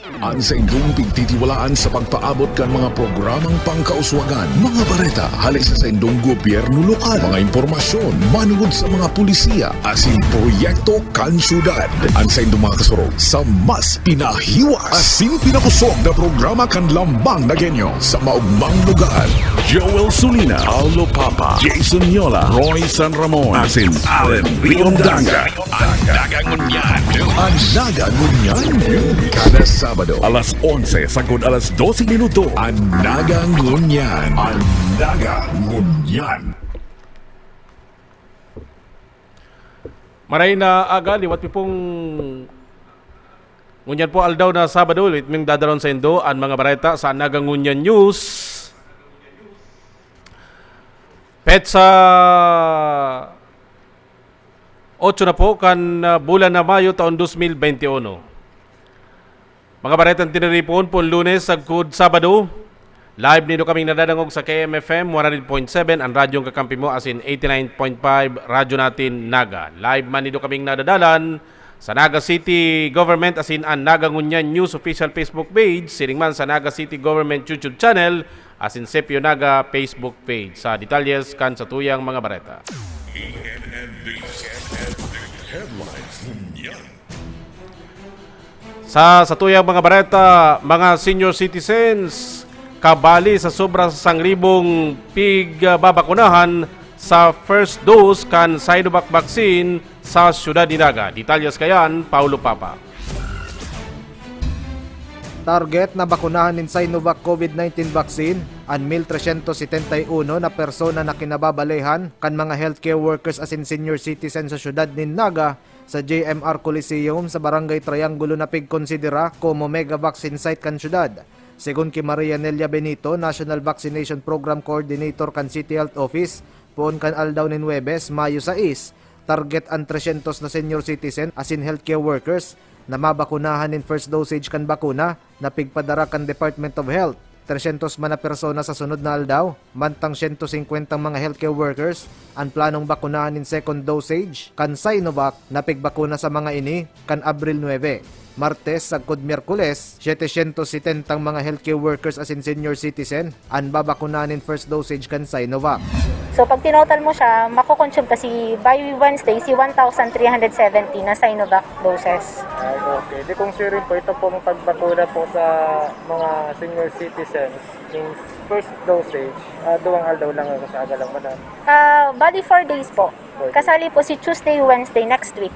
Ang sa indong pigtitiwalaan sa pagpaabot kan mga programang pangkauswagan, mga bareta, halin sa indong gobyerno lokal, mga impormasyon, manungod sa mga pulisiya, asin proyekto kan syudad. Ang sa indong mga kasurog sa mas pinahiwas, asin pinakusog na programa kan lambang na genyo sa maugmang lugar. Joel Sulina, Paulo Papa, Jason Yola, Roy San Ramon, asin Allen Riondanga. Ang Dagangunyan. Ang Dagangunyan. Kada Sabado, alas 11 sagod alas 12 minuto. Ang Dagangunyan. Ang Dagangunyan. Maray na aga, liwat mi pong ngunyan po aldaw na Sabado, liwat ming dadaron sa Indo, ang mga bareta sa Nagangunyan News. Petsa 8 na po kan bulan na Mayo taon 2021. Mga baretang tiniripon po Lunes sagud Sabado. Live nito kaming nadadangog sa KMFM 100.7 ang radyong kakampi mo as in 89.5 radyo natin Naga. Live man nito kaming nadadalan sa Naga City Government as in ang Nagangunyan News official Facebook page, siring man sa Naga City Government YouTube channel as in Sepio Naga Facebook page. Sa detalyes kan sa tuyang mga bareta. Sa tuyang mga bareta, mga senior citizens kabali sa sobra sa 1,000 pigbabakunahan sa first dose kan Sinovac vaccine sa Syudad ni Naga. Detalyes kayan, Paulo Papa. Target na bakunahan ng Sinovac COVID-19 vaccine ang 1,371 na persona na kinababalehan kan mga healthcare workers as in senior citizen sa syudad ni Naga sa JMR Coliseum sa Barangay Triangulo na pigkonsidera como mega vaccine site kan syudad. Segun kay Maria Nelia Benito, National Vaccination Program Coordinator kan City Health Office, poon kan aldaw nin Huwebes, Mayo 6, target ang 300 na senior citizen as in healthcare workers na mabakunahan in first dosage kan bakuna na pigpadara kan Department of Health. 300 man na persona sa sunod na aldaw, mantang 150 mga healthcare workers ang planong bakunahan in second dosage kan Sinovac na pigbakuna sa mga ini kan Abril 9. Martes sagkod Miyerkules, 770 mga healthcare workers as in senior citizen ang babakunahan in first dosage kan Sinovac. So pag tinotal mo siya, makukonsume kasi by Wednesday si 1,370 na Sinovac doses. Okay. Di kung sure rin po, ito pong pagbakuna po sa mga senior citizens in first dosage, duwang aldaw lang ako sa agalang manan. Bali 4 days po. Kasali po si Tuesday, Wednesday next week.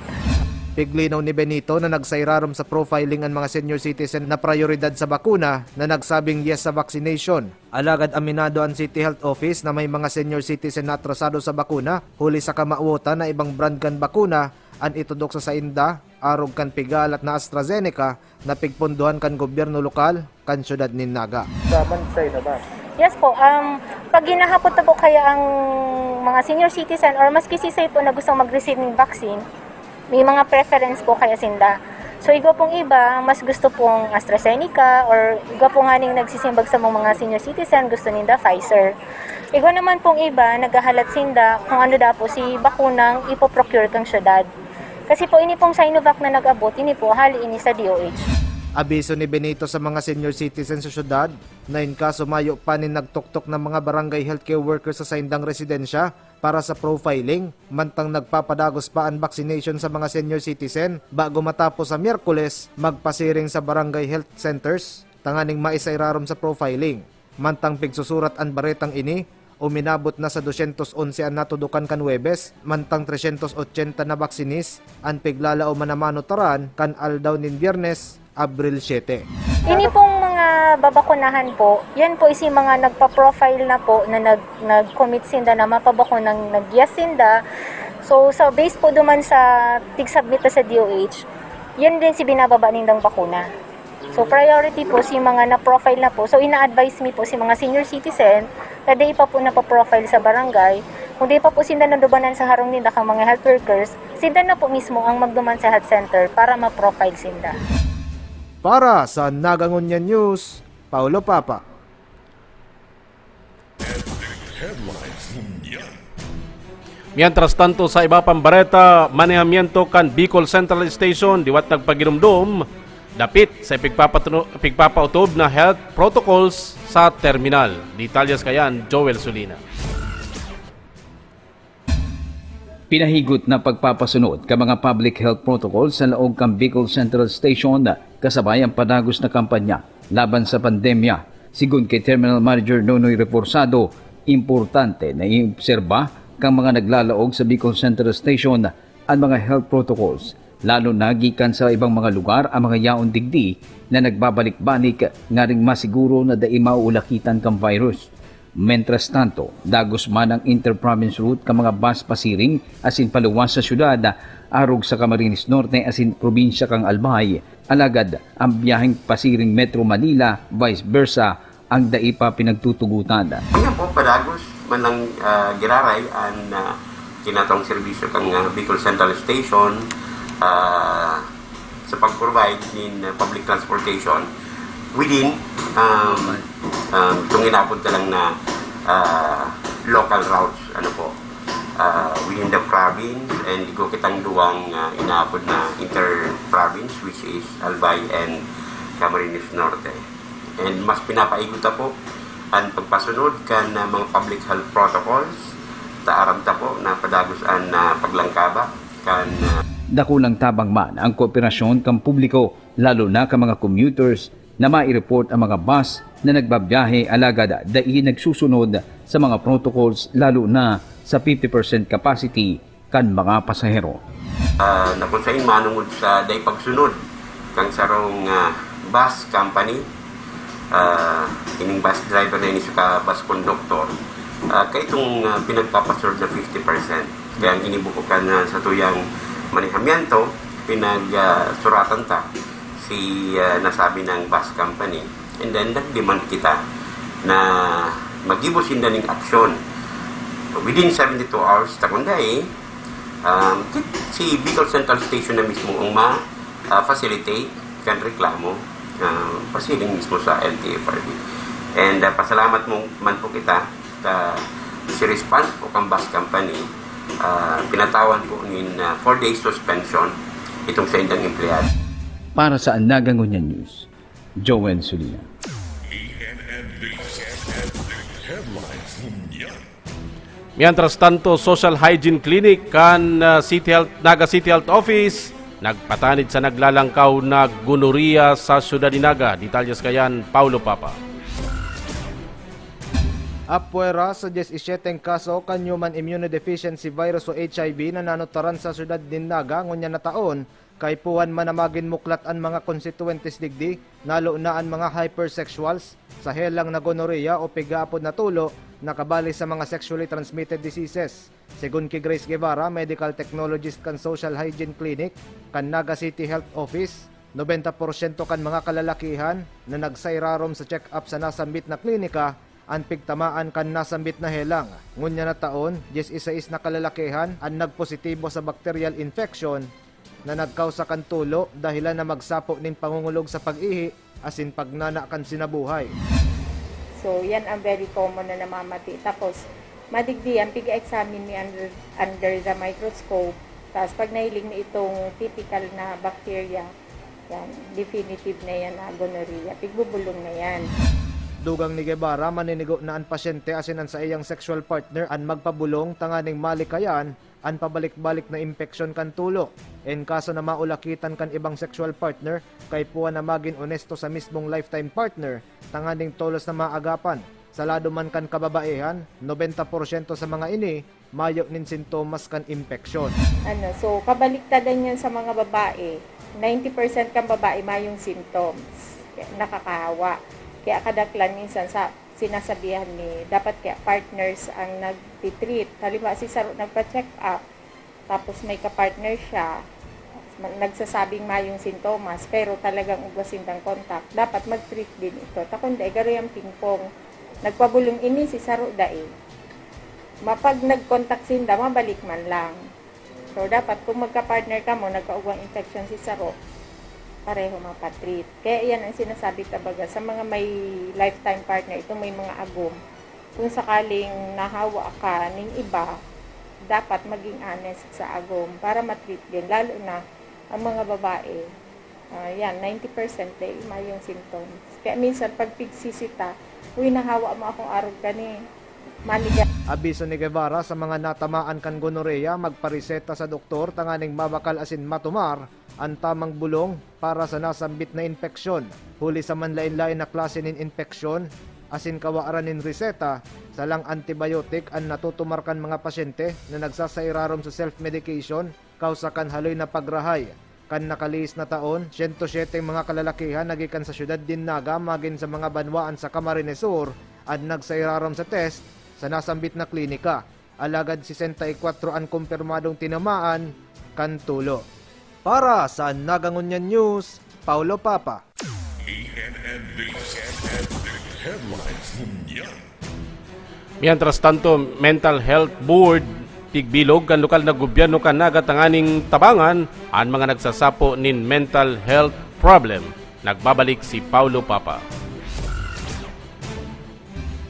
Piglinaw ni Benito na nagsairarom sa profiling ang mga senior citizen na prioridad sa bakuna na nagsabing yes sa vaccination. Alagad aminado ang City Health Office na may mga senior citizen na atrasado sa bakuna, huli sa kamauta na ibang brand kan bakuna ang itudok sa Sainda, arog kan Pigalat na AstraZeneca na pigpunduhan kan gobyerno lokal kan syudad ni Naga. Sa Bansay na ba? Yes po, pag ginahapot na po kaya ang mga senior citizen or maski sisay po na gustong mag-receive ng vaccine, may mga preference po kaya sinda. So, igo pong iba, mas gusto pong AstraZeneca or igo po nga ning nagsisimbag sa mga senior citizen, gusto ninda Pfizer. Igo naman pong iba, naghahalat sinda kung ano da po si bakunang ipoprocure kang syudad. Kasi po ini pong Sinovac na nag-abot, ini po hali ini sa DOH. Abiso ni Benito sa mga senior citizens sa syudad na in kaso mayo pa nin nagtuktok ng mga barangay healthcare workers sa Saindang residensya para sa profiling, mantang nagpapadagos pa ang vaccination sa mga senior citizen bago matapos sa Miyerkules magpasiring sa barangay health centers tanganing maisairarom sa profiling. Mantang pigsusurat ang baretang ini, uminabot na sa 211 ang natudukan kan Huwebes, mantang 380 na vaksinis ang piglalao manamano taran kan aldaw nin Biyernes, Abril 7. Ini pong mga babakunahan po, yan po isi mga nagpa-profile na po na nag-commit sinda na mapabakunang nag-yes sinda. So sa base po duman sa tig-submit sa DOH, yan din si binababa nindang bakuna. So priority po si mga na-profile na po. So ina-advise me po si mga senior citizen na day pa po na-profile sa barangay. Kung di pa po sinda nandubanan sa harong ninda kang mga health workers, sinda na po mismo ang magduman sa health center para ma-profile sinda. Para sa Nagangunyan News, Paulo Papa. Mientras tanto sa iba pang bareta, manehamiento kan Bicol Central Station, diwat nagpagirumdum, dapit sa pigpapautob na health protocols sa terminal. Detalyas kayan, Joel Solina. Pinahigot na pagpapasunod ka mga public health protocols sa laog kang Bicol Central Station kasabay ang padagos na kampanya laban sa pandemya. Sigun kay Terminal Manager Nonoy Reforzado, importante na iobserba kang mga naglalaog sa Bicol Central Station ang mga health protocols, lalo na gikan sa ibang mga lugar ang mga yaon digdi na nagbabalik-balik nga ring masiguro na dai maulakitan kang virus. Mentras tanto, dagos man ang inter-province route ka mga bus pasiring asin paluwas sa syudad, arog sa Camarines Norte asin probinsya kang Albay, alagad ang biyaheng pasiring Metro Manila, vice versa, ang dai pa pinagtutugutan. Ngayon po, padagos man ang giraray ang kinatong serbisyo kang Bicol Central Station sa pag-provide in public transportation within itong inabot na lang na local routes within the province, and igo kitang duwang inaabot na inter-province, which is Albay and Camarines Norte. And mas pinapaigot po ang pagpasunod kan mga public health protocols taaram ta po na padagos ang paglangkaba kan Dakulang tabang man ang kooperasyon kang publiko, lalo na ka mga commuters na mai-report ang mga bus na nagbabiyahe alagad dai nagsusunod sa mga protocols, lalo na sa 50% capacity kan mga pasahero. Nakunsain manungod sa day pagsunod kang sarong bus company, ining bus driver na ini sa bus conductor, kay itong pinagpapasurd na 50%. Kaya ang inibukukan sa tuyang manihamiento, pinagsuratan ta si nasabi ng bus company, and then nag-demand kita na mag-gibos in daning aksyon within 72 hours takunday si Bicol Central Station na mismo ang ma-facilitate kan reklamo pasiling mismo sa LTFRB. And pasalamat mo man po kita si response po kang bus company, pinatawan po nin 4 days suspension itong sa indang empleyado. Para sa Nagangunyan News, Joel Solina. Mientras tanto, Social Hygiene Clinic kan Naga City Health Office nagpatanid sa naglalangkaw na gonorrhea sa syudad ni Naga. Detalyas kayan, Paulo Papa. Apwera sa 17 kaso kan human immunodeficiency virus o HIV na nanotaran sa syudad ni Naga ngunya na taon, kay puwan manamagin muklat ang mga constituentes digdi, nalo na ang mga hypersexuals sa helang na gonorrhea o pigapod na tulo nakabali sa mga sexually transmitted diseases. Sigun ki Grace Guevara, medical technologist kan Social Hygiene Clinic kan Naga City Health Office, 90% kan mga kalalakihan na nagsairarom sa check-up sa nasambit na klinika ang pigtamaan kan nasambit na helang. Ngunya na taon, 16 na kalalakihan ang nagpositibo sa bacterial infection na nagkausa kan tulo dahilan na magsapo nin pangungulog sa pag-ihi asin pagnana kan sinabuhay. So yan ang very common na namamati. Tapos madigdi ang piga-examine ni under the microscope. Tapos pag nahiling na itong typical na bacteria, yan, definitive na yan na gonorrhea. Pigbubulong na yan. Dugang ni Guevara, maninigo na ang pasyente asin ang sa iyang sexual partner ang magpabulong tanganing malikayan ang pabalik-balik na impeksyon kan tulo. En kaso na maulakitan kan ibang sexual partner, kay puwa na maging honesto sa mismong lifetime partner, tanganing tolos na maagapan. Sa lado man kan kababaehan, 90% sa mga ini, mayo nin sintomas kan impeksyon. So kabaliktadan yan sa mga babae. 90% kang babae mayong symptoms. Nakakahawa. Kaya kadaklan minsan sa sinasabihan ni dapat kaya partners ang nagtitreat. Halimbawa si Saro nagpa-check up, tapos may kapartner siya, nagsasabing mayong sintomas, pero talagang ugwasindang contact. Dapat mag-treat din ito. Takunday, garayang pingpong. Nagpabulong ini si Saro dai. Mapag nag-contact sinda, mabalik man lang. So dapat kung magka-partner ka mo, nagkaugwang infection si Saro, pareho mapatreat. Kaya yan ang sinasabi tabaga sa mga may lifetime partner, ito may mga agom. Kung sakaling nahawa ka ng iba, dapat maging honest sa agom para matreat din. Lalo na ang mga babae, Yan, 90% day mayong symptoms. Kaya minsan pag pigsisita, uy, nahawa mo akong arog kani. Maniga. Abiso ni Guevara sa mga natamaan kan gonorrhea magpareseta sa doktor tanganing mabakal asin matumar ang tamang bulong para sa nasambit na infeksyon. Huli sa manlain-lain na klase nin infeksyon, asin kawaaran nin reseta, salang antibiotic ang natutumarkan mga pasyente na nagsasairarom sa self-medication kausakan haloy na pagrahay. Kan nakaliis na taon, 107 mga kalalakihan nagikan sa syudad din Naga magin sa mga banwaan sa Camarines Sur at nagsairarom sa test sa nasambit na klinika. Alagad 64 ang kumpirmadong tinamaan kan tulo. Para sa Nagangunyan News, Paulo Papa. Mientras tanto, Mental Health Board tigbilog kan lokal na gobyerno kan nagatanganing tabangan ang mga nagsasapo nin mental health problem. Nagbabalik si Paulo Papa.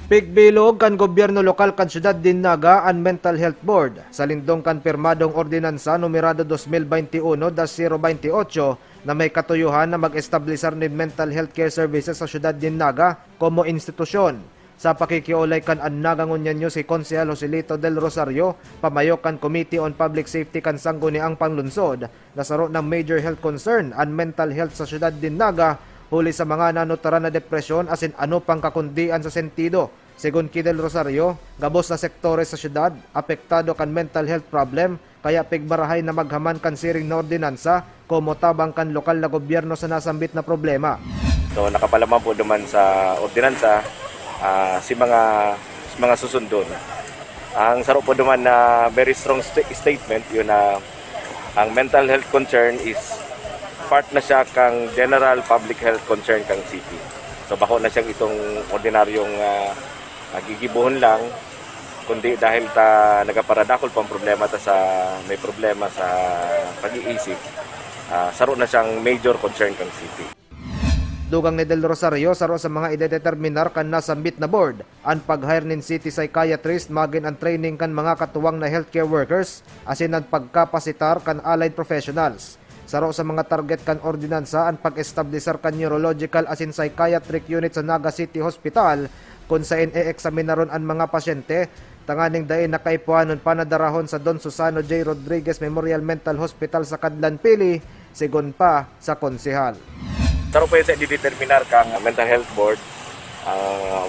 Pigbilog kan gobyerno lokal kan syudad din Naga ang Mental Health Board sa lindong kan pirmadong ordinansa numerado 2021-028 na may katuyuhan na mag-establisar nin mental health care services sa syudad din Naga como institusyon. Sa pakikiulay kan ang Nagangunyan News si Konsehal Joselito del Rosario, pamayok kan Committee on Public Safety kan Sangguniang Panlunsod, nasaro ng major health concern ang mental health sa syudad din Naga, huli sa mga nanutaran na depresyon asin ano pang kakundian sa sentido. Segun ki del Rosario, gabos na sektores sa syudad, apektado kan mental health problem, kaya pigbarahay na maghaman kan siring na ordinansa, como tabang kan lokal na gobyerno sa nasambit na problema. So nakapalaman po naman sa ordinansa, si mga susundon. Ang sarap po naman na very strong statement yun na ang mental health concern is part na siya kang general public health concern kang city. So bako na siyang itong ordinaryong gigibuhon lang, kundi dahil ta nagaparadakol pang problema ta sa may problema sa pag-iisip, saro na siyang major concern kang city. Dugang ni Del Rosario saro sa mga idedeterminar kan nasambit na board ang pag-hire nin city psychiatrist magin ang training kan mga katuwang na healthcare workers asin ang pagkapasitar kan allied professionals. Saro sa mga target kan ordinansa ang pag-establisar kan neurological asin psychiatric unit sa Naga City Hospital kung saan e-examinaron ang mga pasyente tanganing dain nakaipuanon panadarahon sa Don Susano J. Rodriguez Memorial Mental Hospital sa Kadlan Pili, sigon pa sa konsehal. Saro po yun sa dideterminar kang mental health board,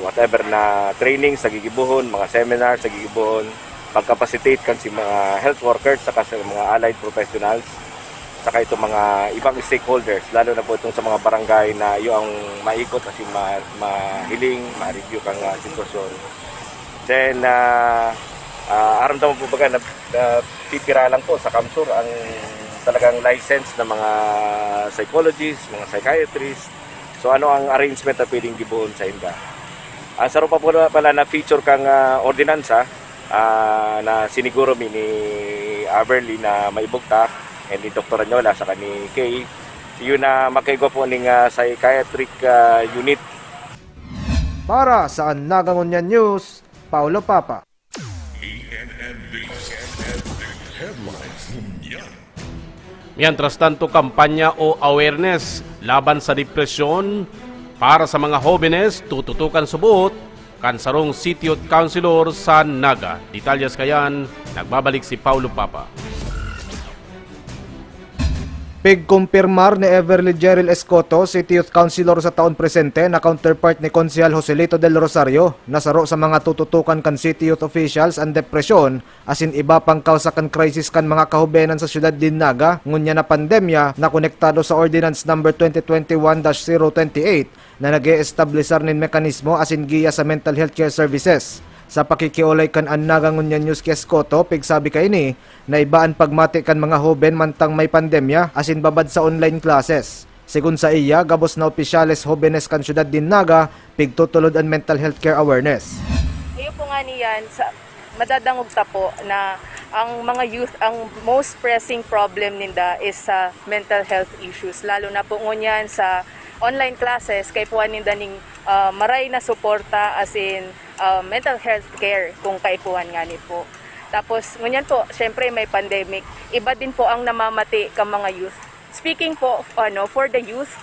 whatever na training sa gigibuhon, mga seminar sa gigibuhon, pagkapacitate kan si mga health workers, saka sa mga allied professionals, saka itong mga ibang stakeholders, lalo na po itong sa mga barangay na yung maikot kasi mahiling, ma-review kang sitwasyon. Then, aramdaman po baga na pipira lang po sa Kamsur ang talagang license na mga psychologists, mga psychiatrists. So ano ang arrangement na pwedeng gibuon sa inda? Ang saro pa po pala na feature kang ordinansa na siniguro mi ni Averly na maibugta and ni Dr. Anyola sa ni Kay. Yun na makaigo po ng psychiatric unit. Para sa Nagangunyan News, Paulo Papa. Mientras tanto, kampanya o awareness laban sa depresyon para sa mga jóvenes tututukan subuot kansarong City Councilor sa Naga. Detalyas kayan, nagbabalik si Paulo Papa. Pigkumpirmar ni Everly Jeril Escoto, City Youth Councilor sa taon presente na counterpart ni Konsehal Joselito del Rosario, nasaro sa mga tututukan kan City Youth officials ang depresyon asin iba pang kausa kan crisis kan mga kahubenan sa syudad din Naga ngunya na pandemya na konektado sa Ordinance number 2021-028 na nag-e-establisar nin mekanismo asin giya sa mental health care services. Sa pakikiulay kan ang Nagangunyan News kay Escoto, pigsabi kay ni na ibaan pagmati kan mga hoben mantang may pandemya asin babad sa online classes. Sigun sa iya, gabos na opisyales hobenes kan syudad din Naga, pigtutulod ang mental health care awareness. Iyo po nga niyan, madadangog ta po na ang mga youth, ang most pressing problem ninda is sa mental health issues. Lalo na po ngunyan sa online classes, kay puwan ninda ning maray na suporta as in mental health care kung kaipuhan nga ni po. Tapos, ngunyan po, syempre may pandemic. Iba din po ang namamati ka mga youth. speaking po for the youth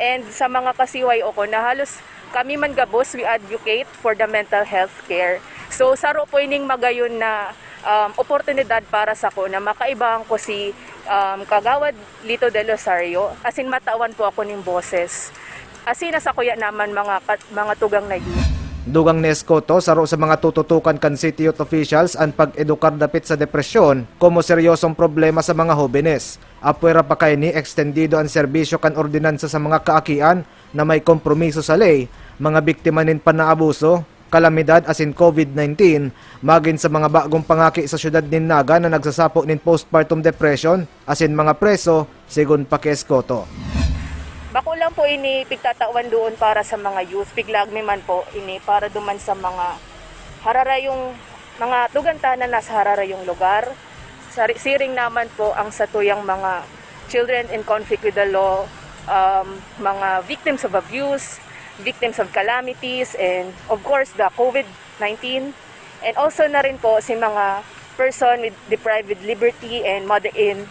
and sa mga kasiway ko na halos kami man gabos, we advocate for the mental health care. So saro po ining magayon na oportunidad para sa ko na makaibahan ko si Kagawad Lito de Losario. Asin matawan po ako ning boses. Asin nasa kuya naman mga tugang na youth. Dugang ni Escoto saro sa mga tututukan kan city youth officials ang pag-edukar dapit sa depresyon como seryosong problema sa mga hobenes. Apwera pa kay ni extendido ang serbisyo kan ordinansa sa mga kaakian na may kompromiso sa ley, mga biktima nin panaabuso, kalamidad asin COVID-19, magin sa mga bagong pangaki sa syudad nin Naga na nagsasapo nin postpartum depression, asin mga preso, sigon pa kay Escoto. Bako lang po ini pigtatawan doon para sa mga youth, piglagmi man po ini para duman sa mga hararayong mga tugantanan na sa hararayong lugar. Siring naman po ang satuyang mga children in conflict with the law, mga victims of abuse, victims of calamities, and of course the COVID-19. And also na rin po si mga person with deprived liberty and mother in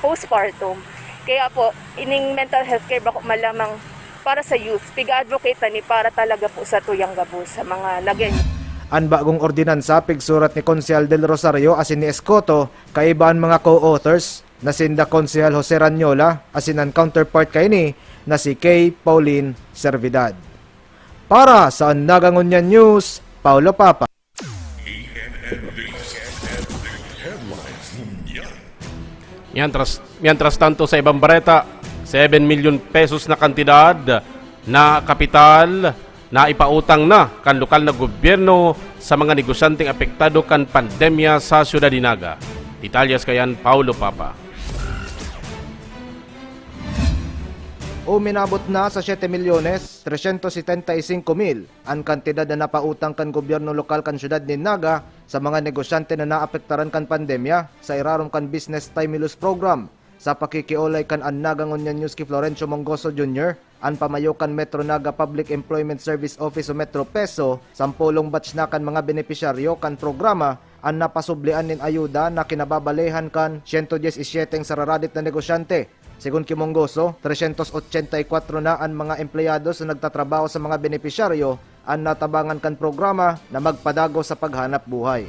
postpartum. Kaya po, ining mental health care bako malamang para sa youth, pig-advocate ni para talaga po sa tuyang gabos sa mga lagyan. Ang bagong ordinansa, pigsurat ni Konsyal Del Rosario asin ni Escoto, kaibaan mga co-authors na sinda Konsyal Jose Ranyola asin ang counterpart kay ni na si Kay Pauline Servidad. Para sa Nagangunyan News, Paulo Papa. Mientras tanto sa ibang bareta, 7 milyon pesos na kantidad na kapital na ipautang na kan lokal na gobyerno sa mga negosyanteng apektado kan pandemya sa Siyudad Dinaga. Detalyas kayan Paulo Papa. Uminabot na sa 7,375,000 ang kantidad na napautang kan gobyerno lokal kan syudad ni Naga sa mga negosyante na naapektaran kan pandemya sa irarom kan Business Stimulus Program. Sa pakikiolay kan ang Nagangunyan News ki Florencio Mongoso Jr., ang pamayokan Metro Naga Public Employment Service Office o Metro Peso, 10 batch na kan mga benepisyaryo kan programa ang napasublian nin ayuda na kinababalehan kan 117 sararadit na negosyante. Sigun kay Mongoso, 384 na ang mga empleyado sa nagtatrabaho sa mga benepisyaryo ang natabangan kan programa na magpadago sa paghanap buhay.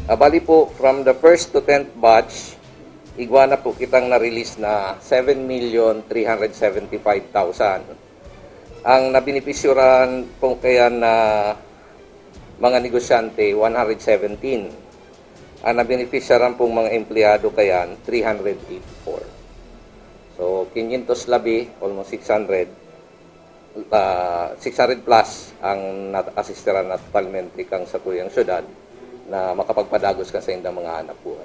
Bali po, from the first to 10th batch, igwa na po kitang na-release na 7,375,000. Ang nabinipisyoran po kaya na mga negosyante, 117. Ang nabinipisyoran pong mga empleyado kaya, 384. So, 500 labi, almost 600 plus ang nat-asisteran na totalmente kang sa tuyang syudad na makapagpadagos ka sa indang mga hanap buhay.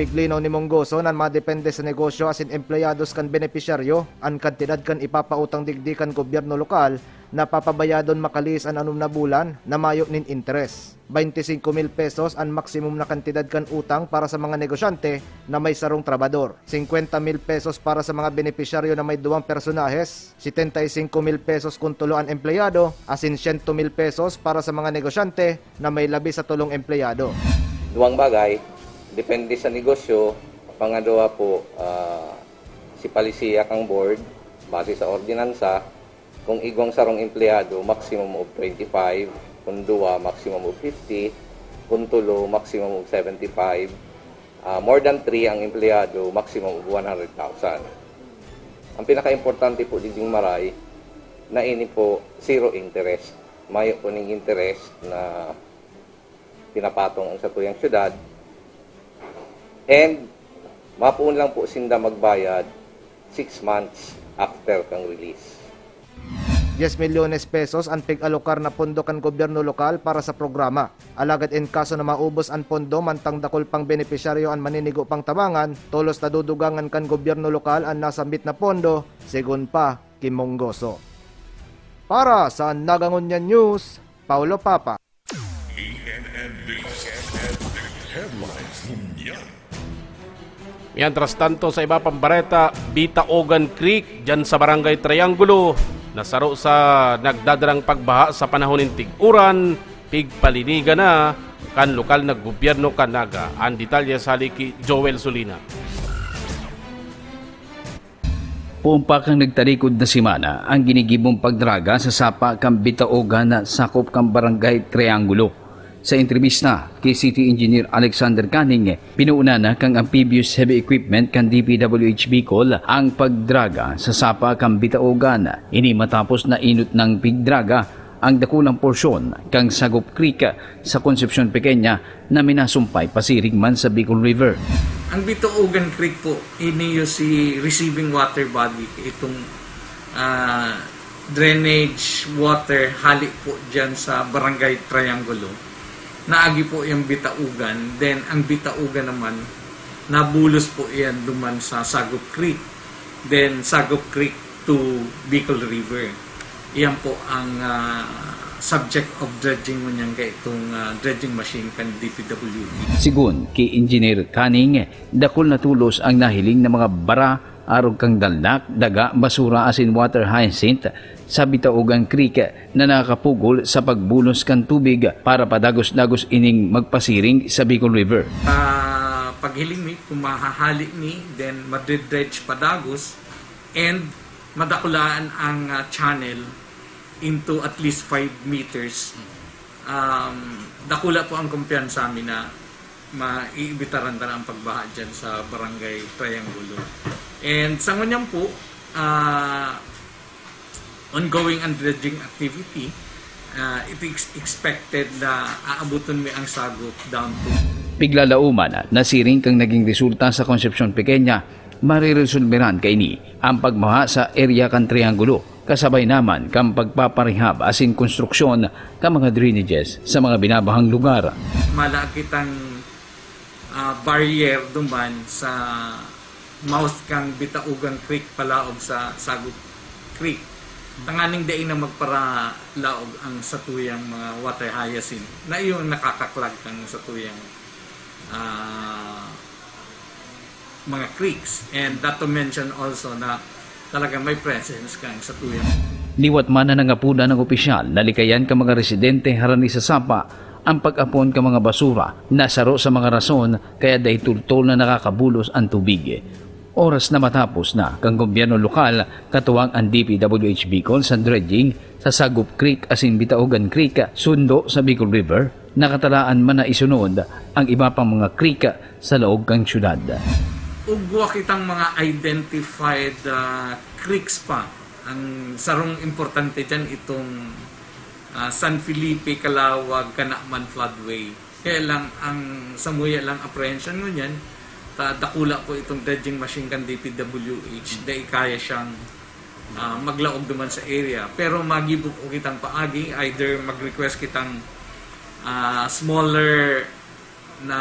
Piglinaw ni Mongoso nan madepende sa negosyo asin empleyados kan benepisyaryo ang kantidad kan ipapautang digdi kan gobyerno lokal na papabayadon makalis an anum na bulan na mayo nin interes. 25,000 pesos ang maksimum na kantidad kan utang para sa mga negosyante na may sarong trabador. 50,000 pesos para sa mga benepisyaryo na may duwang personahes. 75,000 pesos kung tulo ang empleyado asin 100,000 pesos para sa mga negosyante na may labi sa tulong empleyado. Duwang bagay, depende sa negosyo. Pangalawa po, si palisiya kang board, base sa ordinansa, kung igwang sarong empleyado, maximum of 25, kung duwa, maximum of 50, kung tulo, maximum of 75, more than 3 ang empleyado, maximum of 100,000. Ang pinaka-importante po ding maray, na ini po zero interest. Mayo po ning interest na pinapatong ang sa tuyang syudad. And mapuun lang po sinda magbayad 6 months after kang release. 10 milyones pesos ang pig-alokar na pondo kan gobyerno lokal para sa programa. Alagad in kaso na maubos ang pondo mantang dakol pang benepisyaryo ang maninigo pang tabangan, tolos na dudugangan kan gobyerno lokal ang nasambit na pondo, sigun pa Kim Mongoso. Para sa Nagangunyan News, Paulo Papa. Mientras tanto sa iba pang bareta, Bitaogan Creek dyan sa Barangay Triangulo, nasaro sa nagdadarang pagbaha sa panahon ng tig-uran, pigpalinigan na kan lokal na gobyerno kan Naga. Ang detalye sa haliki Joel Solina. Puumpa kang nagtarikod na simana ang ginigibong pagdraga sa sapa kang Bitaogan na sakop kang barangay Triangulo. Sa entrevista kay City Engineer Alexander Canning, pinuuna na kang amphibious heavy equipment kan DPWH Bicol ang pagdraga sa sapa kang Bitaogan. Ini matapos na inot ng pigdraga ang dakulang porsyon kang Sagup Creek sa Concepcion Pequeña na minasumpay pasiring man sa Bicol River. Ang Bitaogan Creek po, ini yung si receiving water body. Itong drainage water hali po dyan sa Barangay Triangulo. Naagi po yung Bitaogan. Then, ang Bitaogan naman, nabulos po yan duman sa Sagup Creek. Then, Sagup Creek to Bicol River. Iyan po ang subject of dredging mo niyan kay itong dredging machine kan DPWH. Sigun kay Engineer Canning, dakol na tulos ang nahiling ng mga bara arog kang dalnak, daga, basura asin water hyacinth sa Bitaogan Creek na nakakapugol sa pagbulos kan tubig para padagos-dagos ining magpasiring sa Bicol River. Paghiling mi, kumahahali mi, then madredge padagos and madakulaan ang channel into at least 5 meters. Dakula po ang kumpiyansa amin na maiibitaran na ang pagbaha dyan sa Barangay Triangulo. And sa ngunyan po, ongoing and dredging activity, it is expected na aabuton mi ang Sagup down to. Piglalauman na siring kang naging resulta sa Concepcion Pequeña, mariresolveran kaini ang pagmaha sa area kan Triangulo. Kasabay naman kang pagpaparehab asin konstruksyon ka mga drainages sa mga binabahang lugar. Malakitang barrier duman sa mouth kang Bitaogan Creek palaog sa Sagup Creek. Tanganing daing na magpara laog ang satuyang mga water hyacinth na yung nakakaklag kang satuyang mga creeks. And that to mention also na talaga may presence kang satuyang. Liwat man na nangapuda ng opisyal na likayan ka mga residente harani sa sapa ang pag-apon ka mga basura na saro sa mga rason kaya dahi tultol na nakakabulos ang tubig. Oras na matapos na kang gobyerno lokal katuwang ang DPWH Bicol sa dredging sa Sagup Creek asin Bitaogan Creek sundo sa Bicol River, nakatalaan man na isunod ang iba pang mga creek sa laog kang syudad. Ugwa kitang mga identified creeks pa. Ang sarong importante dyan itong San Felipe, Calawag, Kanakman Floodway. Kaya lang ang samuya lang apprehension mo yan, dakula po itong dredging machine kan DPWH dahil kaya siyang maglaog duman sa area. Pero magibok o kitang paagi, either mag-request kitang smaller na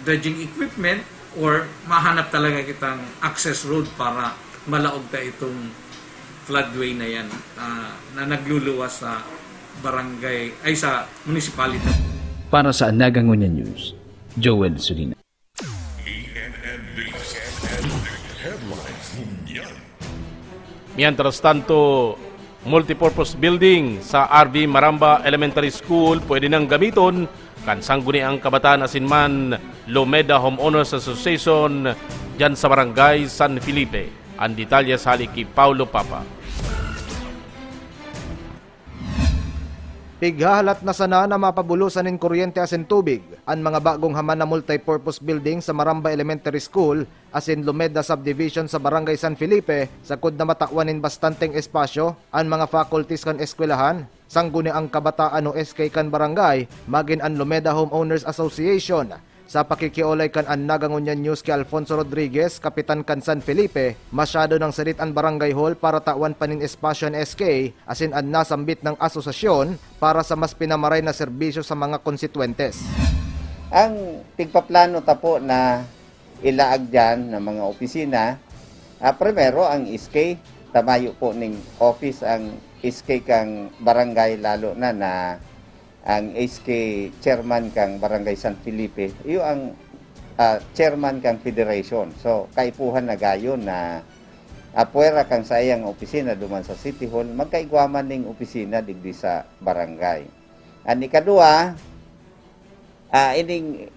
dredging equipment or mahanap talaga kitang access road para malaog ta itong floodway na yan na nagluluwas sa barangay ay sa municipality. Para sa Nagangunya News, Joel Solina. Mientras tanto, multipurpose building sa RV Maramba Elementary School pwede nang gamiton kan sangguniang kabataan asinman Lumeda Homeowners Association dyan sa Barangay San Felipe. Ang detalye sa haliki Paulo Papa. Pighahalat na sana na mapabulusan ng kuryente asin tubig ang mga bagong haman na multipurpose building sa Maramba Elementary School asin Lumeda Subdivision sa Barangay San Felipe sakod na matakwanin bastanteng espasyo ang mga faculties kan eskwelahan sangguni ang kabataan o SK kan barangay magin ang Lumeda Homeowners Association. Sa pakikiolay kan ang Nagangunya News kay Alfonso Rodriguez, Kapitan kan San Felipe, masyado ng salit ang barangay hall para tawan panin espasyo ng SK asin ang nasambit ng asosasyon para sa mas pinamaray na serbisyo sa mga konstituentes. Ang tigpaplano ta po na ilaag dyan ng mga opisina, primero ang SK, tamayo po ng office ang SK kang barangay lalo na ang SK chairman kang Barangay San Felipe, iyo ang chairman kang federation. So, kaipuhan na gayon na apuera kang sayang opisina duman sa City Hall, magkaigwaman ning opisina digdi sa barangay. Ang ikadua, ining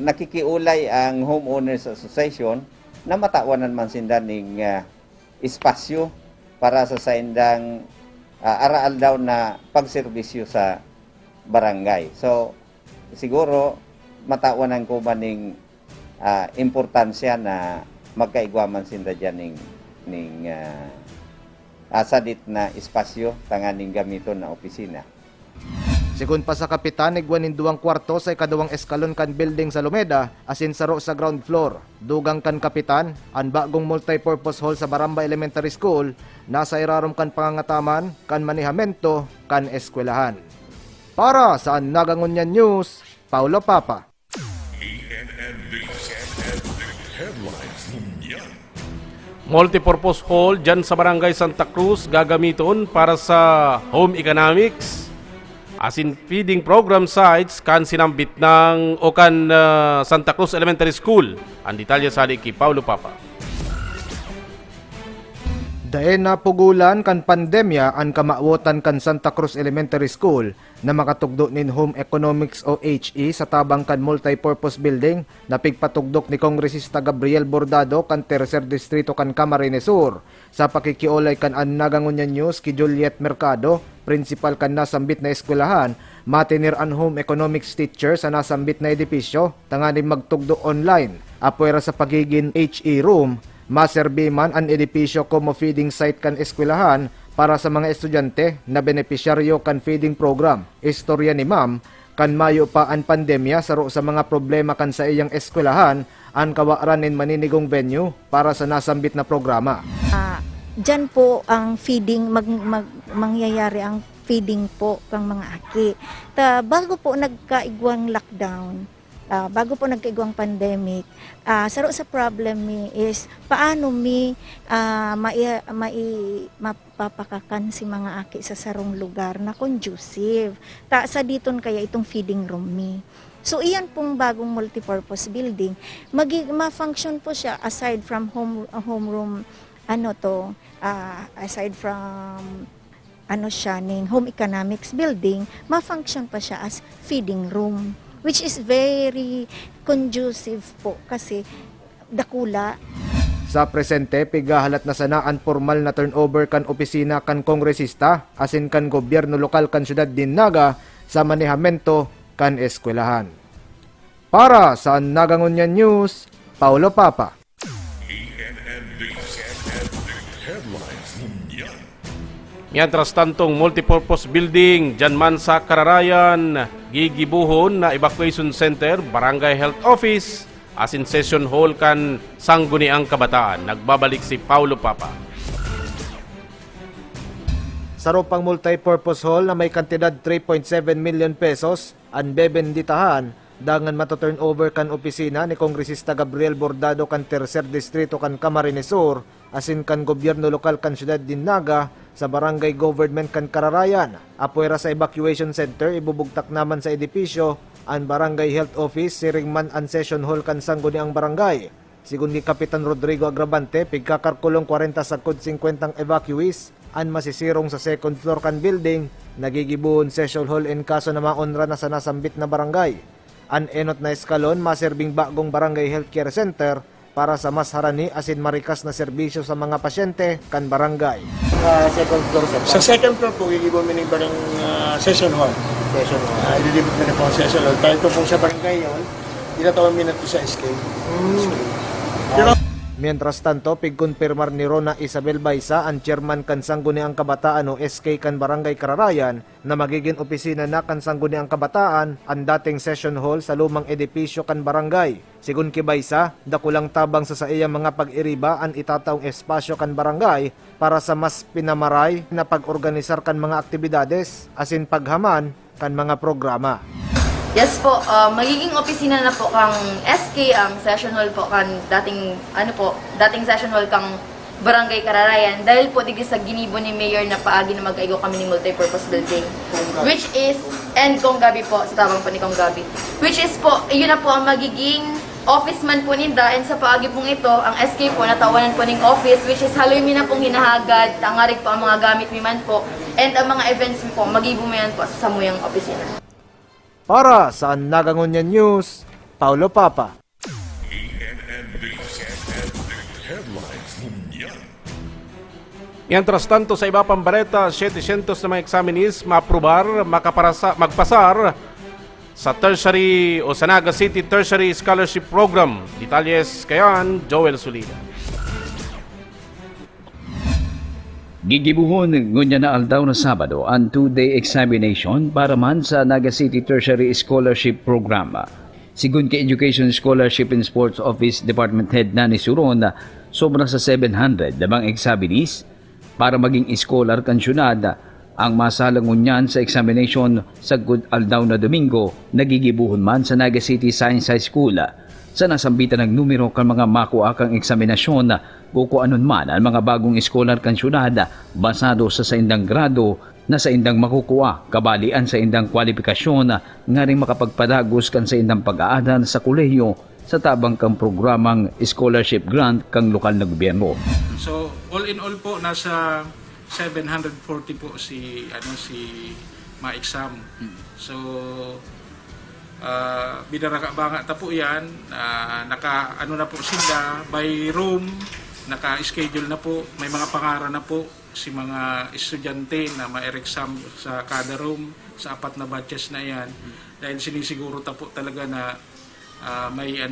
nakikiulay ang Homeowners Association na matawanan man sinda ning espasyo para sa saindang araal daw na pagserbisyo sa barangay. So siguro matawanan ko ba ning importansya na magkaigwaman sinda dyan ning asadit na espasyo tanganing gamiton na opisina. Sigun pa sa kapitan, igwanin 2 kwarto sa ikadawang eskalon kan building sa Lumeda, asin saro sa ground floor. Dugang kan kapitan, ang bagong multipurpose hall sa Baramba Elementary School, nasa irarom kan pangangataman, kan manihamento, kan eskwelahan. Para sa Nagangunyan News, Paulo Papa. Multipurpose hall dyan sa Barangay Santa Cruz gagamiton para sa home economics asin feeding program sites kan sinambit ng Santa Cruz Elementary School. Ang detalye sa kay Paulo Papa. Daen na pugulan kan pandemya ang kamautan kan Santa Cruz Elementary School na makatugdo nin Home Economics o HE sa tabang kan multipurpose building na pigpatugdok ni Kongresista Gabriel Bordado kan Tercer Distrito kan Camarines Sur. Sa pakikiolay kan Nagangunyan News ki Juliet Mercado, principal kan nasambit na eskwelahan, matinir ang home economics teacher sa nasambit na edipisyo, tanganin magtugdo online, apwera sa pagiging HE room, maserbi man ang edipisyo como feeding site kan eskwelahan para sa mga estudyante na benepisyaryo kan feeding program. Istorya ni Ma'am, kan mayo pa ang pandemya saro sa mga problema kan sa iyang eskwelahan, ang kawaran nin maninigong venue para sa nasambit na programa. Diyan po ang feeding, mangyayari ang feeding po kang mga aki. Bago po nagkaigwang lockdown, bago po nagkaigwang pandemic, saro sa problem mi is paano mi mapapakakan si mga aki sa sarong lugar na conducive. Sa diton kaya itong feeding room mi. So iyan pong bagong multipurpose building, ma-function po siya aside from homeroom aside from ning home economics building, ma-function pa siya as feeding room, which is very conducive po kasi dakula. Sa presente, pigahalat na sanaan formal na turnover kan opisina kan kongresista, asin kan gobyerno lokal kan syudad din Naga sa manihamento kan eskwelahan. Para sa Nagangunyan News, Paulo Papa. Mientras tantong multipurpose building dyan man sa Kararayan, gigibuhon na evacuation center, barangay health office, asin session hall kan Sangguniang Kabataan. Nagbabalik si Paulo Papa. Saro pang multipurpose hall na may kantidad 3.7 million pesos ang bebenditahan dangan mato-turnover kan opisina ni Kongresista Gabriel Bordado kan Tercer Distrito kan Camarines Sur asin kan gobyerno lokal kan syudad din Naga sa barangay government kan Kararayan. Apwera sa evacuation center, ibubugtak naman sa edipisyo ang barangay health office, siringman ang session hall kan Sangguniang Barangay. Sigun ni Kapitan Rodrigo Agravante, pigkakarkulong 40 sagkod 50 evacuees ang masisirong sa second floor kan building, nagigibuhon session hall in kaso na maonra na sa nasambit na barangay. Ang enot na eskalon, maserbing bagong barangay healthcare center para sa mas harani asin marikas na serbisyo sa mga pasyente kan barangay. Second floor Sa second floor po, gigibo mining barang session hall. Session hall. Ililibot na po ang session hall. Kahit po sa barangay yun, tinatawag minati sa SK. Mientras tanto, pigkonfirmar ni Rona Isabel Baisa, ang chairman kan Sangguniang Kabataan o SK kan Barangay Kararayan, na magiging opisina na kan Sangguniang Kabataan ang dating session hall sa lumang edipisyo kan barangay. Sigun ki Baisa, dakulang tabang sa iyang mga pag-iriba ang itataong espasyo kan barangay para sa mas pinamaray na pag-organisar kan mga aktibidades asin paghaman kan mga programa. Yes po, magiging opisina na po kang SK ang session hall po kan dating session hall kang Barangay Kararayan dahil po digdi sa ginibo ni Mayor na paagi na magkaigo kami ni multipurpose building which is and Kong Gabi po sa tabang po ni Kong Gabi which is po yun na po ang magiging office man po ninda and sa paagi pong ito ang SK po natawanan po ning office which is haloy mi na pong hinahagad tangarig po ang mga gamit mi man po and ang mga events mi po magibo mo yan po sa samuyang opisina. Para sa Nagangunyan News, Paulo Papa. Mientras tanto, sa iba pang bareta, 700 na mga examinees maaprobar, magpasar sa tertiary o sa Naga City Tertiary Scholarship Program. Detalles kayan, Joel Sulina. Gigibuhon ngunya na aldaw na Sabado ang 2-day examination para man sa Naga City Tertiary Scholarship Program. Sigun kay Education Scholarship and Sports Office Department Head Nani Suron, sobra sa 700 na mga examinees para maging scholar kan syudad. Ang masalangunyan sa examination sa Good Aldaw na Domingo, nagigibuhon man sa Naga City Science High School. Sa nasambitan ng numero kan mga makuha kang eksaminasyon, kuko anon man ang mga bagong scholar kan syudad basado sa indang grado na sa indang makukuha, kabalian sa indang kwalifikasyon nga rin makapagpadagos kan sa indang pag-aaral sa kolehiyo sa tabang kang programang scholarship grant kang lokal na gobyerno. So all in all po nasa 740 po si ma-exam. So binaraka-banga ta po yan, na po sila by room, naka-schedule na po, may mga pangaran na po si mga estudyante na ma-exam sa kada room sa 4 na batches na yan, dahil sinisiguro ta po talaga na may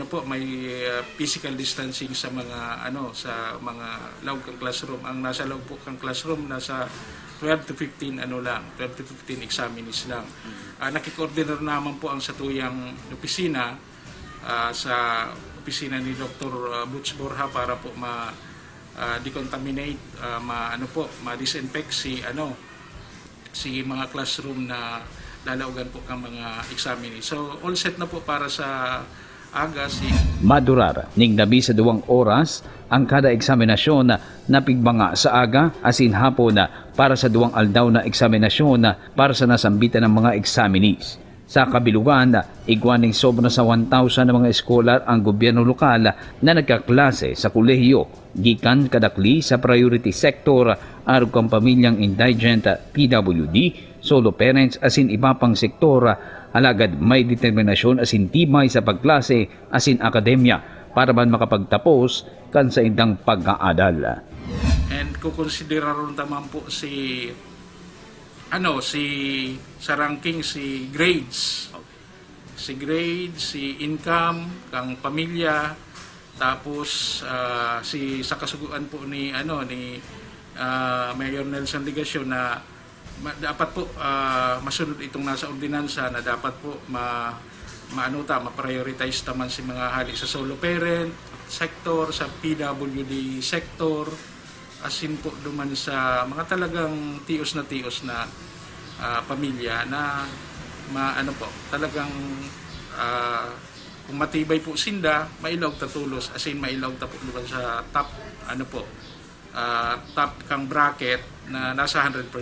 physical distancing sa mga sa mga loob kang classroom. Ang nasa loob po kang classroom nasa 12 to 15 12 to 15 examinees lang. Nakikoordinate naman po ang satuyang opisina sa opisina ni Dr. Butch Borja para po decontaminate, ma-disinfect si mga classroom na lalaugan po kang mga examinees. So all set na po para sa aga Madurar ning nabi sa 2 oras ang kada eksaminasyon na pigbanga sa aga asin hapon para sa 2 aldaw na eksaminasyon para sa nasambitan ng mga examinees. Sa kabilugan, igwaning sobra sa 1,000 na mga eskolar ang gobyerno lokal na nagkaklase sa kolehiyo, gikan kadakli sa priority sector, arog kang pamilyang indigent, PWD, solo parents asin iba pang sektor, alagad may determinasyon asin tibay sa pagklase asin akademya para man makapagtapos kan sa indang pag-aaral. And kukonsidera ron naman po sa ranking si grades, si income kang pamilya, tapos sa kasuguan po ni Mayor Nelson Ligacion na dapat po masunod itong nasa ordinansa na dapat po ma-prioritize naman si mga hali sa solo parent sector, sa PWD sector, asin po duman sa mga talagang tios na pamilya na talagang kung matibay po sinda, mailaw ta tulos, asin mailaw ta po duman sa top top kang bracket na nasa 100%.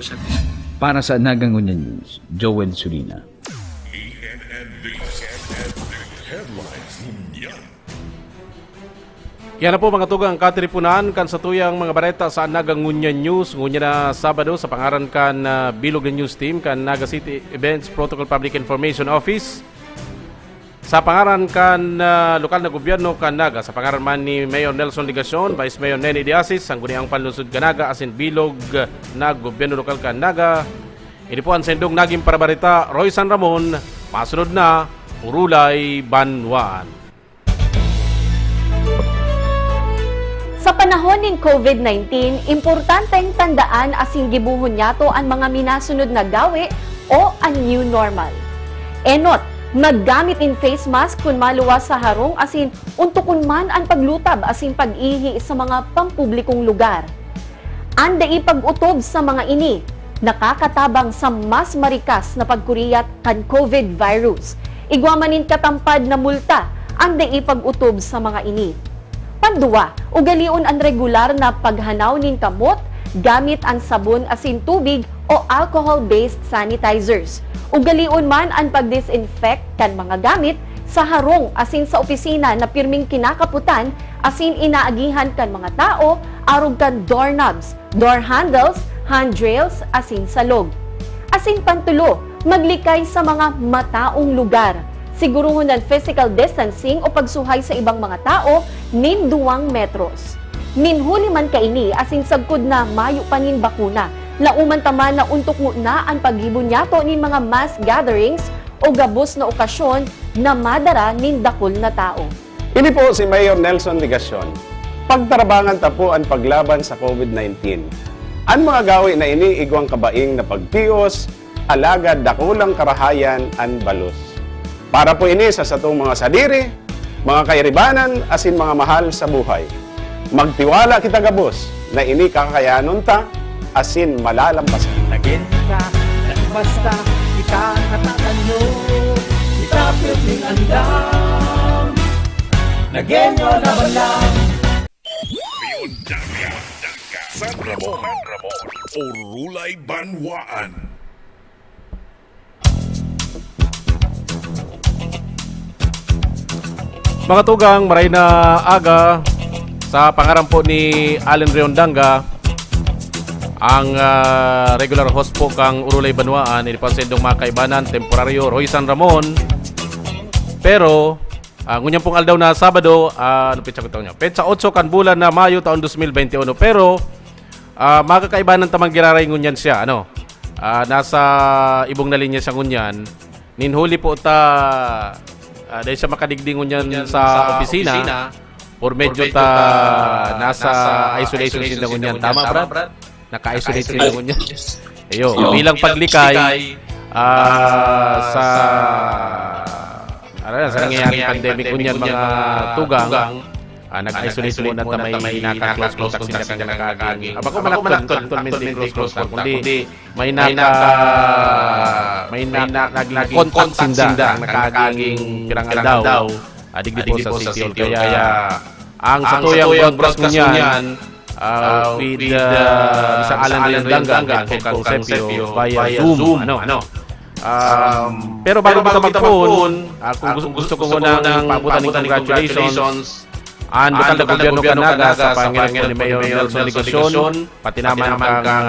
Para sa Nagangunyan News, Joel Sulina. Yan na po mga tugang katripunan kan sa tuyang mga bareta sa Nagangunyan News. Ngunya na Sabado sa pangaran kan Bilog na News Team kan Naga City Events Protocol Public Information Office. Sa pangaran kan lokal na gobyerno kan Naga, sa pangaran man ni Mayor Nelson Ligacion, Vice Mayor Nene Diasis, ang guniang panlusod kan Naga, asin Bilog na gobyerno lokal kan Naga. Ini po ang sendong naging parabarita, Roy San Ramon, masunod na, Urulay Banwaan. Sa panahon ng COVID-19, importanteng tandaan asin gibuhon yato ang mga minasunod na gawi o ang new normal. Enot, maggamit in face mask kung maluwas sa harong asin untukon man ang paglutab asin pag-ihi sa mga pampublikong lugar. Anda ipag-utob sa mga ini, nakakatabang sa mas marikas na pagkuriyat kan COVID virus. Igwamanin katampad na multa, anda ipag-utob sa mga ini. Panduwa, ugalion ang regular na paghanaw nin kamot gamit ang sabon asin tubig o alcohol-based sanitizers. Ugalion man ang pag-disinfect kan mga gamit sa harong asin sa opisina na pirming kinakaputan asin inaagihan kan mga tao arog kan doorknobs, door handles, handrails asin salog. Asin pantulo, maglikay sa mga mataong lugar. Siguruhon ng physical distancing o pagsuhay sa ibang mga tao nin 2 metros. Minhuli man kaini asing sagkod na mayo panin bakuna. Lauman taman na untok na ang paghibunyato nin mga mass gatherings o gabos na okasyon na madara nin dakol na tao. Ini po si Mayor Nelson Ligacion. Pagtarabangan ta po ang paglaban sa COVID-19. Ang mga gawi na ini igwang kabaing na pagtios, alagad dakulang karahayan an balos. Para po ini sa satong mga sadiri, mga kairibanan, asin mga mahal sa buhay. Magtiwala kita gabos na ini kakayanon ta, asin malalampasan. Nagin ka, basta kita natatanyo, kita pwedeng andam. Nagin nyo na balang. San Ramon o Rulay Banwaan. Mga tugang, maray na aga sa pangarampo ni Allen Riondanga, ang regular host po kang Urulay Banwaan, inipansendong mga kaibanan, temporaryo Roy San Ramon. Pero ngunyan pong aldaw na Sabado, ano petsa ko niya? Petsa 8 kan bulan na Mayo taon 2021. Pero makakaibanan tamang giraray ngunyan siya, ano? Nasa ibong na linya siya ngunyan. Ninhuli po ta dahil siya makadigding ngunyan sa opisina. Or medyo ta nasa isolation sin ngunyan. Tama, Brad? Naka-isolate sin ngunyan. Ayo, bilang paglikay sa sa nangyayaring pandemic kunyan mga tugang, nag-isolate muna ta may naka-close contact sila sa nakaging. Aba ko actualmente close contact, kundi may nag-contact sinda ang nakaging pirang aldaw, digdi po sa City. Kaya ang sa tuyang broadcast kunyan, with Mr. Alan Riondanga at Concepio via Zoom, pero bago magpapon, kung gusto ko muna ng pabutan ng congratulations ang lokal na gobyerno Canaga sa Panginoon ni Mayor Nelson Ligacion, pati naman kang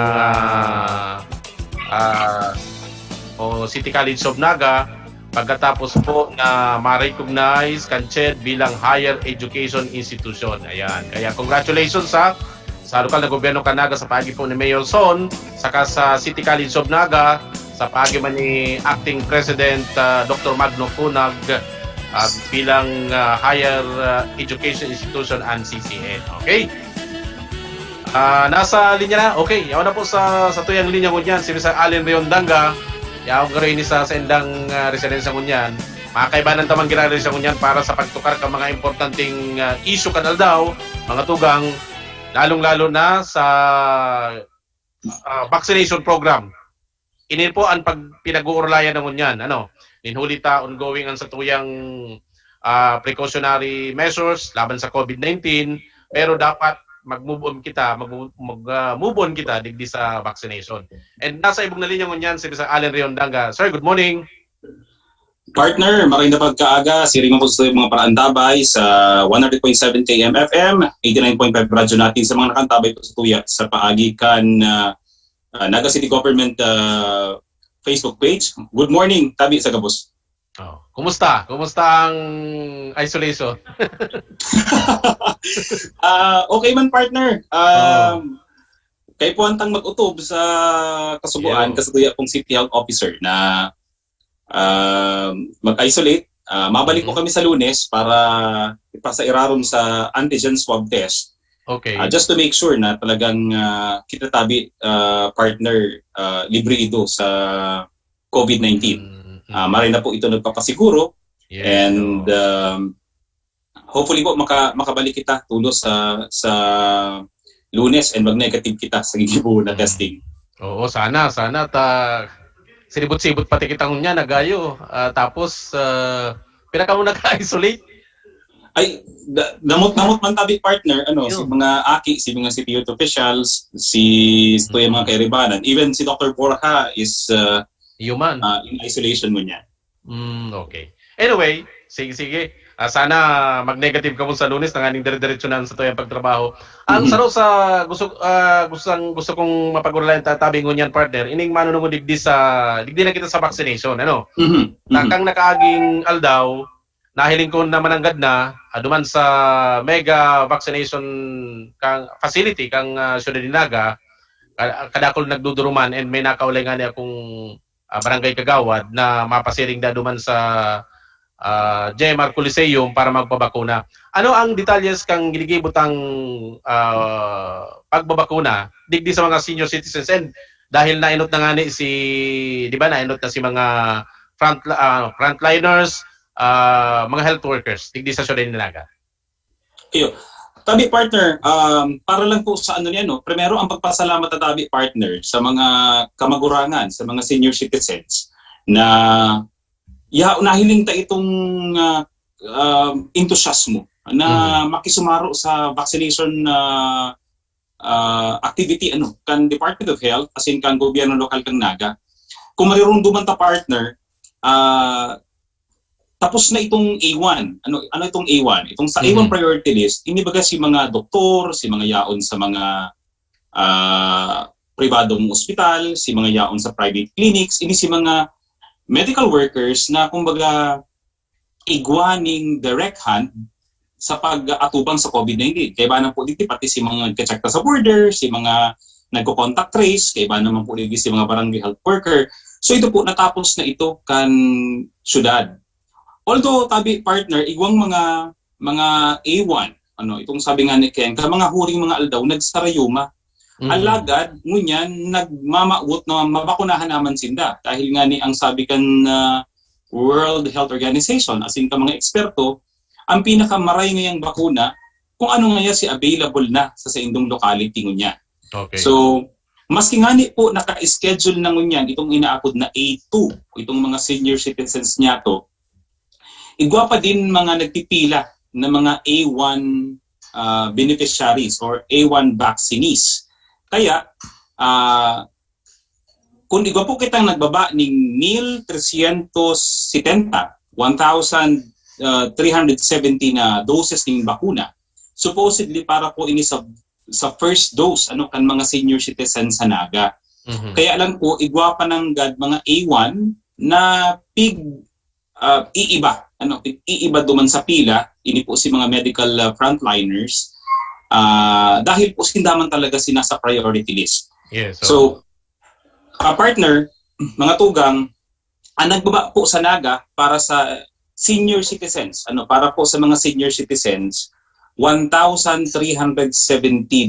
City College of Naga, pagkatapos po na ma-recognize Kanched bilang higher education institution. Ayan, kaya congratulations sa lokal na gobyerno Canaga sa pagi po ni Mayor Son, saka sa City College of Naga, sa pagi man ni Acting President Dr. Magno Funag bilang Higher Education Institution and CCN. Okay? Nasa linya na? Okay. Yaw na po sa tuyang linya ko niyan, si Mr. Allen Riondanga. Yaw nga rin sa endang residensya ko niyan. Makakaibanan tamang ginagawa ko niyan para sa pagtukar ka mga importanteng issue kanal daw, mga tugang, lalong-lalo na sa vaccination program. Inin po ang pinag-uurlayan ng unyan. Ninhuli ta ongoing ang satuyang precautionary measures laban sa COVID-19, pero dapat mag-move on kita digdi sa vaccination. And nasa ibong na linya ngunyan si Mr. Allen Riondanga. Sir, good morning. Partner, maraming na pagkaaga. Siringan po sa mga paraantabay sa 100.7 KM FM, 89.5 radyo natin sa mga nakantabay po sa tuya sa paagikan Naga City Government Facebook page. Good morning, tabi sa Gabos. Kumusta? Kumusta ang isolation? Okay man, partner. Kay po antang mag-utob sa kasubuan, kasubuya pong City Health Officer na mag-isolate. Mabalik po kami sa Lunes para ipasa irarom sa antigen swab test. Okay. Just to make sure na talagang kita tabi partner libre ito sa COVID-19. Maray na po ito nagpapasiguro. Yeah, and hopefully po makabalik kita tulos sa Lunes and mag-negative kita sa gigibo na testing. Oo, sana sinibot-sibot pati kita ngunya nagayo. Tapos pila ka mo naka-isolate? Ay, namot man tabi partner, si mga aki, si mga city youth officials, ito yung mga kairibanan. Even si Dr. Borja is human. In isolation mo niya. Okay. Anyway, sige. Sana mag-negative ka mo sa Lunes nang aning dire-diretsunan sa tuyang pagtrabaho. Ang saro sa gusto kong mapag-uralan tatabing ngunyan partner, ining manunungod digdi na kita sa vaccination, ano? Kang nakaaging aldaw, nahiling ko naman ang gadna, aduman sa mega vaccination kang facility kang Ciudad de Naga, kadakol nagduduruman and may nakaulay nga niya akong barangay Kagawad na mapasiring da duman sa JMR Coliseum para magpabakuna. Ano ang detalyes kang giligibutang pagbabakuna digdi sa mga senior citizens and dahil nainot na nga ni di ba nainot na si mga frontliners, mga health workers digdi sa Ciudad de Naga. Iyo. Tabi partner, para lang po sa ano niya, no? Primero ang pagpasalamat na tabi partner sa mga kamagurangan, sa mga senior citizens na nahiling ta itong entusiasmo na makisumaro sa vaccination activity kan Department of Health as in kan gobyerno lokal kang Naga. Kung marirunduman ta partner, tapos na itong A1. Ano itong A1? Itong sa A1 priority list, inibaga si mga doktor, si mga yaon sa mga pribadong ospital, si mga yaon sa private clinics, ini si mga medical workers na kumbaga igwaning direct hand sa pag-atubang sa COVID-19. Kaya ba na po dito pati si mga nagka-check sa border, si mga nagko-contact trace, kaya ba naman po dito si mga barangay health worker. So ito po, natapos na ito kan syudad. Although tabi partner, igwang mga A1, itong sabi nga ni Ken, mga huring mga aldaw nagsarayuma. Alagad ngunyan nagmamaut na mabakunahan naman sinda dahil nga ni ang sabi kan World Health Organization as in ka mga eksperto, ang pinakamaray ngayang bakuna kung ano nga si available na sa indong locality ngunya. Okay. So maski nga ni po naka-schedule na ngunyan itong inaapod na A2, itong mga senior citizens niya to, igwa pa din mga nagpipila na mga A1 beneficiaries or A1 vaccinees. Kaya, kung igwa po kitang nagbaba ng 1,370 na doses ng bakuna, supposedly para po ini sa first dose kan mga senior citizens sa Naga. Kaya lang po, igwa pa ng mga A1 na iiba duman sa pila, ini po si mga medical frontliners, dahil po sindaman talaga sina sa priority list. Yes, so partner, mga tugang, ang nagbaba po sa Naga para sa senior citizens, para po sa mga senior citizens, 1,370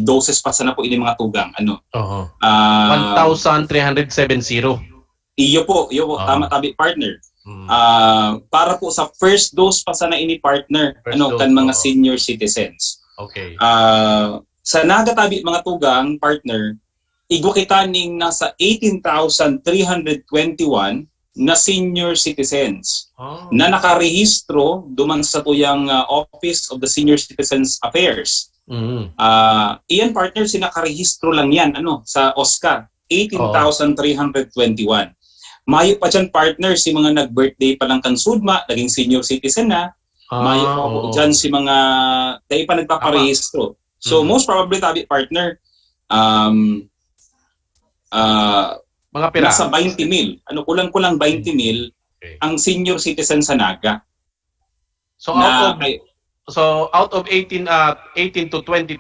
doses pa sana po ini mga tugang. 1,370. Iyo po, tama tabi partner. Para po sa first dose pa sana ini partner, kan mga senior citizens. Okay. Sa Naga tabi mga tugang partner, igwa kita ning nasa 18,321 na senior citizens na nakarehistro duman sa tuyang Office of the Senior Citizens Affairs. Iyan partner, sinakarehistro lang yan sa OSCA, 18,321. Mayo pa dyan partner si mga nag-birthday pa lang kan Sudma, naging senior citizen na. Mayo pa po dyan si mga dahil pa nagpaparehistro. So most probably tabi partner, mga pira. Nasa 20,000. Kulang-kulang 20,000 ang senior citizen sa Naga. So out of 18 to 20,000,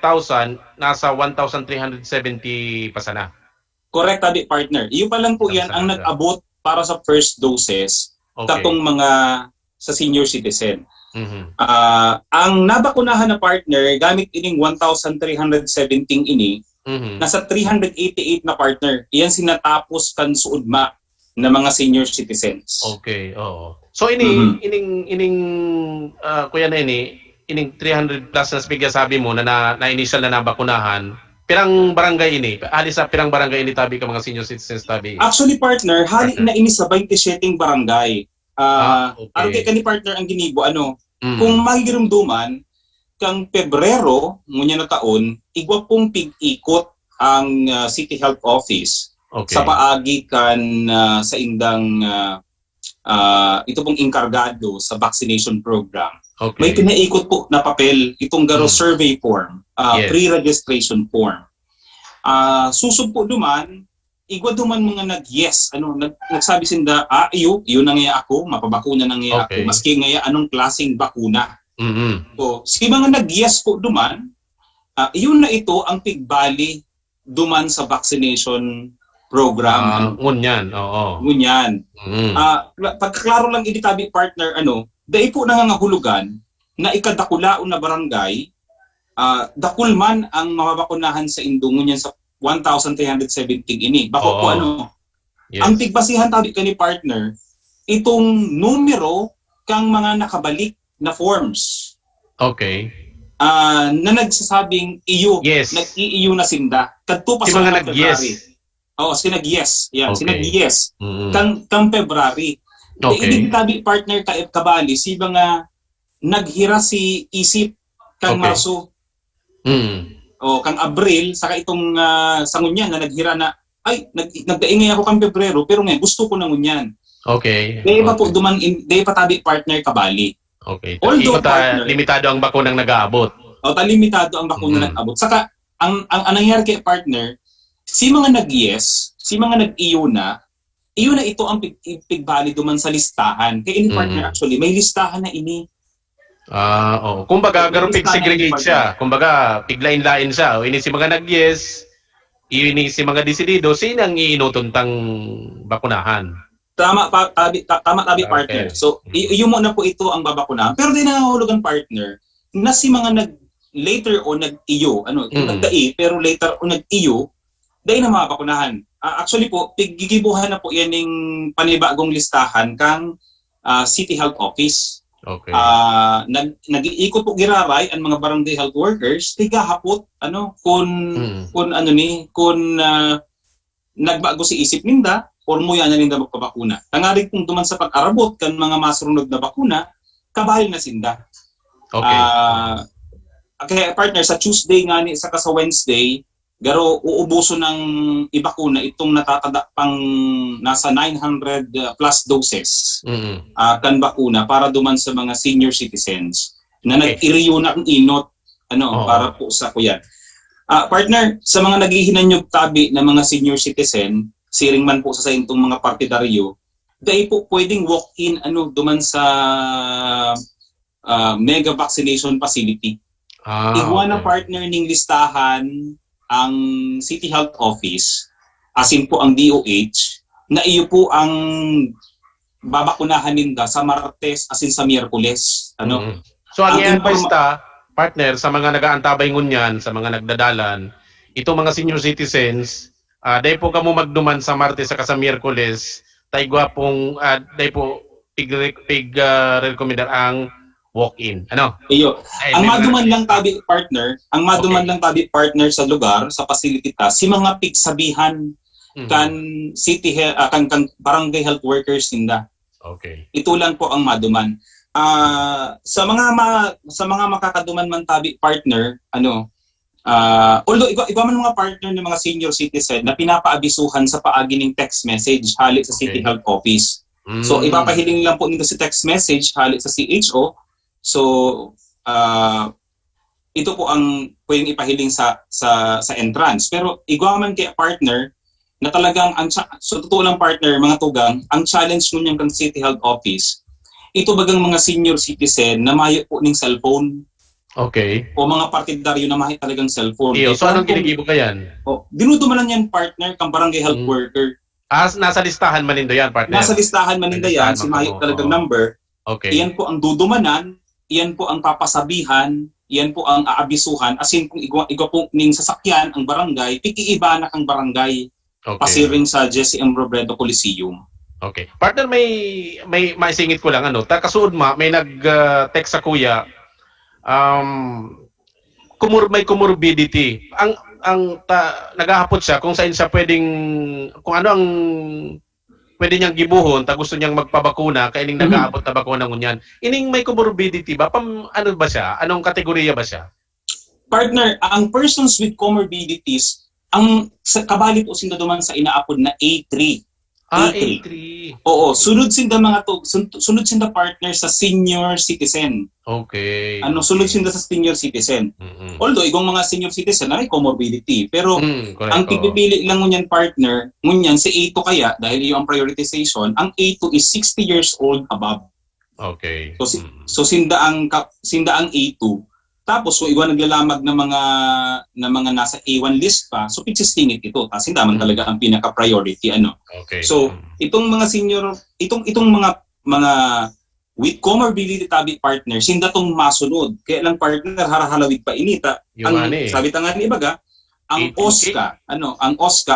nasa 1,370 pa sana. Correct, tabi partner. Iyo pa lang po yan ang nag-abot para sa first doses katong mga sa senior citizen. Ang nabakunahan na partner, gamit ining 1,370 ini, nasa 388 na partner. Iyan sinatapos kan suudma na mga senior citizens. Okay, oo. So ining kuya na ining 300 plus na spigya sabi mo na initial na nabakunahan, pirang barangay ini? Hali sa pirang barangay ini tabi ka mga senior citizens tabi? Actually partner, hali na ini sa 27 barangay. Ano kay kani partner ang ginibo kung magirumduman kang Pebrero ngunya na taon, igwa pong pig-ikot ang City Health Office sa paagi kan sa indang ito pong inkargado sa vaccination program. Okay. May pinaikot po na papel itong garo survey form, Yes. pre-registration form. Susub po duman, igwa duman mga nag-yes, nagsabi sinda, iyo na nga ako, mapabakuna na nga ako, maski nga anong klaseng bakuna. So, si mga nag-yes po duman, yun na ito ang pigbali duman sa vaccination program. Ngunyan, oo. Ngunyan. Pagkaklaro lang iditabi partner, dahil po nangangahulugan na ikadakulaon na barangay, dakul man ang mababakunahan sa Indungon yan sa 1,317 ini. Bako po Yes. ang tigbasihan tabi ka ni partner, itong numero kang mga nakabalik na forms. Okay. Na nagsasabing iyo, nag-i-iyo na sinda. Kadto pa Si sa mga February. nag-yes. Oo, sinag-yes. Yan, Okay. sinag-yes. Mm-mm. Kang February. Okay. Ibig tabi partner ka kabali si mga naghira si isip kang Okay. Marso o kang Abril saka itong sangunyan na naghira na ay nagdaingay ako kang Pebrero pero ngayon gusto ko na ngunyan. Okay. Di pa po duman di pa tabi partner kabali. Okay. Although partner, Limitado ang bakunang nag-aabot. o limitado ang bakuna nag-abot. Saka ang nangyari kay partner, si mga nag-yes, si mga nag-iyo na ito ang pigbali duman sa listahan. Kaya ini partner actually, may listahan na ini. Oo. Kumbaga, garo pig-segregate siya. Kumbaga, piglain-lain siya. O ini si mga nag-yes, ini si mga desidido, sino ang iinutuntang bakunahan? Tama tabi partner. So, iyo mo na po ito ang babakunahan. Pero di nangangahulugan partner, na si mga later on nag-iyo, nagdai, pero later on nag-iyo, dahil na mabakunahan. Actually po, gigibuhan na po yan ng panibagong listahan kang City Health Office. Okay. Nag-iikot po giraray ang mga barangay health workers, tigahapot, kung nagbago si isip ninda, or muya na ninda magpabakuna. Tangarig kung duman sa pag-arabot kan mga masunod na bakuna, kabahil na sinda. Okay. Kaya partner, sa Tuesday nga ni, saka sa Wednesday, garo uubuso ng ibakuna itong natatada pang nasa 900 plus doses kan bakuna para duman sa mga senior citizens na nag-iriyo na ang inot para po sa kuyan. Partner, sa mga naghihinanyog tabi ng mga senior citizen, siring man po sa intong mga partidaryo, dahil po pwedeng walk-in duman sa mega vaccination facility. Igwa na partner ning listahan ang City Health Office, asin po ang DOH, na iyo po ang babakunahan ninda sa Martes asin sa Miyerkules. So ang i-advise partner, sa mga nag-aantabay ngunyan, sa mga nagdadalan, itong mga senior citizens, dahil po kamo magduman sa Martes saka sa Miyerkules, tayo pong, dahil po pig-recommendar ang walk-in. Iyo. Ang maduman lang tabi partner, sa lugar, sa facility si mga pigsabihan kan city kan barangay health workers ninda. Okay. Ito lang po ang maduman. Sa mga makakaduman man tabi partner, although iba man mga partner ng mga senior citizen na pinapaabisuhan sa paagi ng text message halit sa City Health Office. So ipapahiling lang po nito si text message halit sa CHO. So ito po ang pwedeng ipahiling sa entrance. Pero igwaman kay partner na talagang so totoo lang partner, mga tugang, ang challenge nun yung kang City Health Office, ito bagang mga senior citizen na mayo po ng cellphone. Okay. O mga partidaryo na mahi talagang cellphone. So anong ginigibo ka yan? Dinudumanan yan partner kang barangay health worker. Nasa listahan manindo yan partner? Nasa listahan manindo yan, si mayo talagang number. Okay. Iyan po ang dudumanan, iyan po ang papasabihan, iyan po ang aabisuhan, asin kung igwa po ning sasakyan ang barangay, pikiiba na kang barangay. Okay. Pasiring sa Jesse M. Robredo Coliseum. Okay. Partner, may maisingit ko lang takasuod may nag-text sa kuya, may comorbidity. Naghahapot siya kung saan siya kung ano ang pwede niyang gibuhon, gusto niyang magpabakuna, kaya ining nag-aabot na bakuna ngunyan. Ining may comorbidity ba? Ano ba siya? Anong kategorya ba siya? Partner, ang persons with comorbidities, ang kabali po sinda duman sa inaapod na A3. A3. Oo, sunod sinda mga to, sunod sinda partner sa senior citizen. Okay. Sunod sinda sa senior citizen. Although igong mga senior citizen na may comorbidity, pero correct, ang pipili lang ngunyan partner, ngunyan si A2 kaya dahil yung prioritization, ang A2 is 60 years old above. Okay. So sinda ang A2. Tapos kung iwan naglalamag na mga nasa A1 list pa, so pigsistingit ito. Tapos hindi naman talaga ang pinaka-priority Okay. So itong mga senior, itong mga with comorbidity tabi partners, hindi tong masunod. Kaya lang partner harahalawid pa inita. Sabi ta nga ni Ibaga, ang OSCA,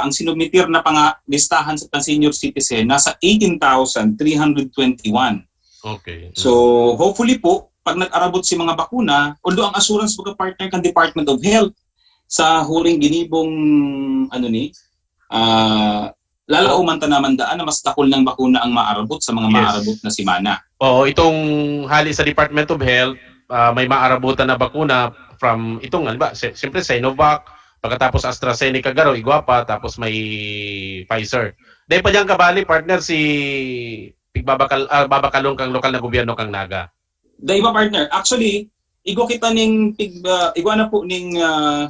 ang sinumitir na listahan sa senior citizen nasa 18,321. Okay. So hopefully po pag nag-arabot si mga bakuna, although ang assurance mga partner kan Department of Health sa huring ginibong lalauman ta naman daan na mas takol ng bakuna ang maarabot sa mga maarabot na simana. Oo, itong hali sa Department of Health, may maarabutan na bakuna from itong, siyempre Sinovac, pagkatapos AstraZeneca garo, igwa pa, tapos may Pfizer. Dahil pa dyan kabali, partner, si babakalong kang lokal na gobyerno kang Naga. Dahil ba partner, actually, igo kita igwa na po ning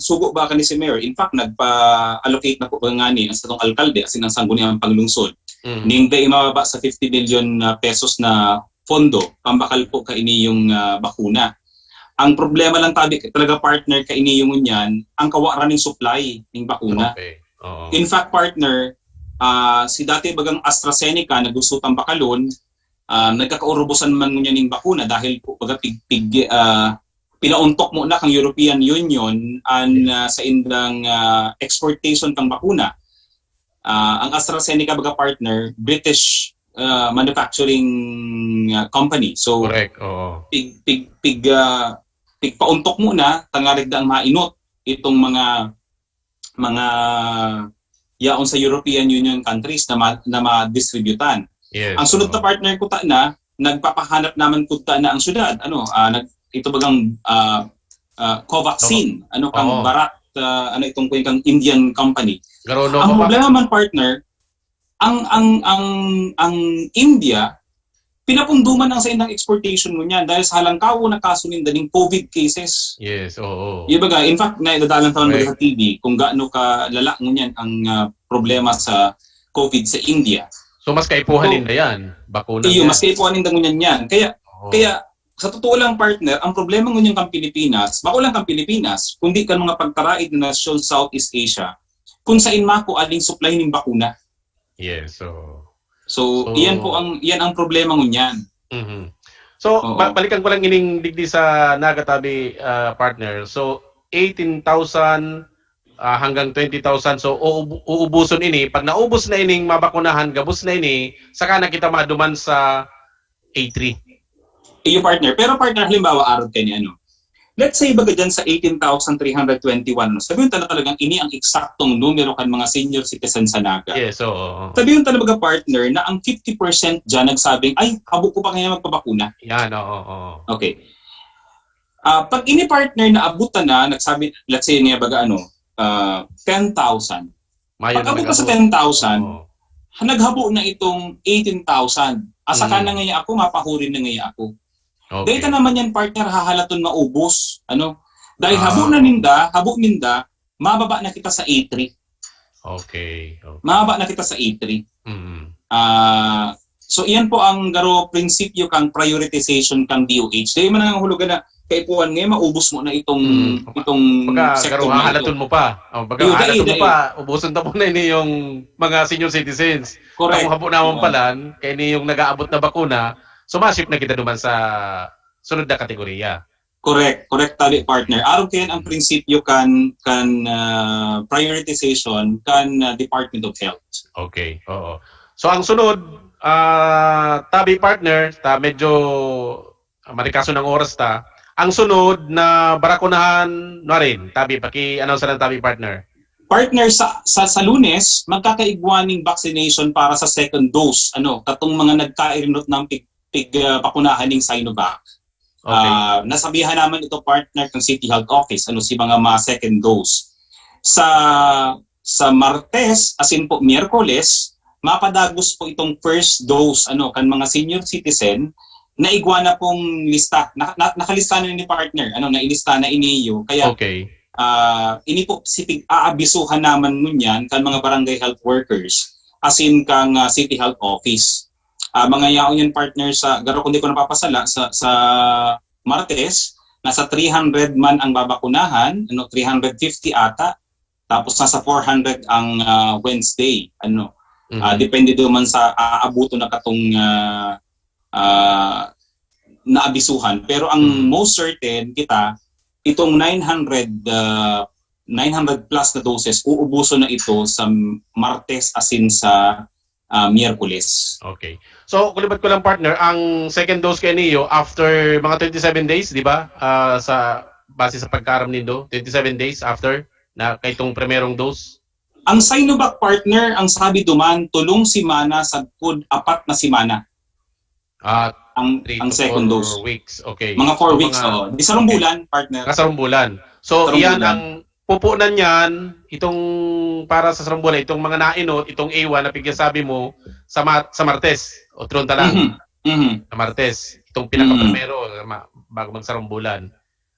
sugo ba ka ni si Mayor. In fact, nagpa-allocate na po nga ni ang satong alkalde asin ang sangguniang panglungsod. Ning dahil mababa sa 50 billion pesos na pondo, pambakal po kaini yung bakuna. Ang problema lang tabi talaga partner kaini yung yan, ang kawaran ng supply ng bakuna. Okay. In fact, partner, si dati bagang AstraZeneca na gusto tang bakalon, nagkakaurubusan man ngunyan ng bakuna dahil po baga pinauntok mo na kang European Union sa indang exportation kang bakuna. Ang AstraZeneca baga partner, British manufacturing company. So correct. pauntok mo na tangarig daang mainot itong mga yaon sa European Union countries na ma-distributan. Yes. Ang sunod na partner ko na nagpapahanap naman ko na ang syudad. Ito bagang Covaxin, kang Bharat, itong kang Indian company. Ang problema man partner, ang India pinapunduman ang sa indang exportation mo niyan dahil sa halangkawo na kaso ng COVID cases. Yes, oo. In fact, naidadalan taman mo sa TV kung gaano ka lala ngunyan ang problema sa COVID sa India. So mas kaipuhanin na yan, bakuna. Iyo, mas kaipuhanin na ngunyan yan. Kaya sa totoo lang partner, ang problema ngunyan kang Pilipinas, makulang kang Pilipinas, kundi kan mga pagkaraid na nasyon Southeast Asia, kung sa inmako aling supply ng bakuna. Yes, So iyan ang problema ngunyan. So balikan ko lang ining digdi sa Nagatabi partner. So 18,000 hanggang 20,000. So uubuson ini. Pag naubos na ining mabakunahan, gabos na ini, saka na kita maduman sa A3. Iyo partner. Pero partner, halimbawa araw kayo ni let's say baga dyan sa 18,321. Sabihin na talagang ini ang eksaktong numero kan mga senior citizen sa Naga. Yes, Sabihin talaga partner na ang 50% dyan nagsabing, ay, habo ko pa kaya magpabakuna. Yan, oo. Okay. Pag ini partner na abutan na, nagsabi, let's say niya baga 10,000. Pag abot pa sa 10,000, naghabo na itong 18,000. Asa ka na ngayon ako, mapahurin na ngayon ako. Okay. Dahil naman yan partner, hahalaton maubos. Dahil habo ninda, mababa na kita sa A3. Okay. Mababa na kita sa A3. So iyan po ang garo prinsipyo kang prioritization kang DOH. Dahil man ang hulugan na kaipuan ngayon, maubos mo na itong sector na ito. Halaton mo pa. Halaton mo pa, ubuson na po na ini yung mga senior citizens. Correct. Ang habo naman pala, kaya ini yung nag-aabot na bakuna, sumasip na kita duman sa sunod na kategorya. Correct tabi partner. Araw kayan ang prinsipyo kan prioritization kan Department of Health. Okay, oo. So ang sunod, tabi partner, medyo marikaso ng oras ta. Ang sunod na barakunahan na rin, tabi, paki-announce ng tabi partner. Partner, sa Lunes, magkakaigwaning vaccination para sa second dose. Katong mga nagkairinot ng pakunahan ng Sinovac. Okay. Nasabihan naman ito partner ng City Health Office, si mga second dose. Sa Martes, asin po Miyerkules, mapadagos po itong first dose kan mga senior citizen na igwa na pong lista. Nakalista na ni partner, nailista na iniyo. Kaya ini po sipig aabisuhan naman mo yan kan mga barangay health workers as in kang city health office. Mga yaon yan partner sa garo kundi ko napapasala sa Martes, nasa 300 man ang babakunahan, 350 ata. Tapos nasa 400 ang Wednesday, depende do man sa aabuto na katong naabisuhan. Pero ang most certain kita, itong 900 plus na doses, uubuso na ito sa Martes asin sa Miyerkules. Okay. So, kulibat ko lang partner, ang second dose kay niyo after mga 27 days, di ba? Sa base sa pagkaram nindo, 27 days after na kay itong primerong dose. Ang Sinovac partner, ang sabi duman, tulong simana sa good 4 na simana. Ang second dose. Weeks. Okay. Mga 4 weeks. Di sarong bulan, partner. Sarong bulan. So, iyan ang pupunan niyan, itong para sa sarong bulan, itong mga nainot, itong A1 na pigyasabi mo sa Martes. O tron talang. Sa Martes. Itong pinaka-primero bago magsarong bulan.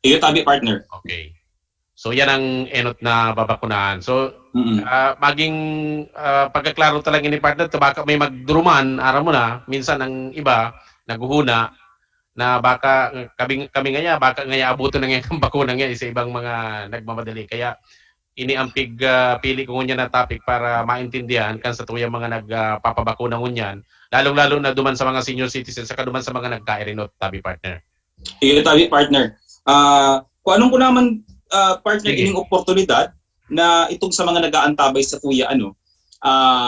Iyo tabi, partner. Okay. So, yan ang enot na babakunahan. So, maging pagkaklaro talaga ni partner, baka may magduruman, araw mo na, minsan ang iba, naguhuna, na baka kami nga baka nga abuto na nga ang bakuna nga sa ibang mga nagmamadali. Kaya, iniampig pili ko niya na topic para maintindihan kan sa tuyang mga nagpapabakuna ngunyan, lalong-lalo na duman sa mga senior citizens, saka duman sa mga nagka-erinot, tabi partner. Iyo tabi, partner. Kung anong ko naman, partner, ining oportunidad na itong sa mga nag-aantabay sa tuya,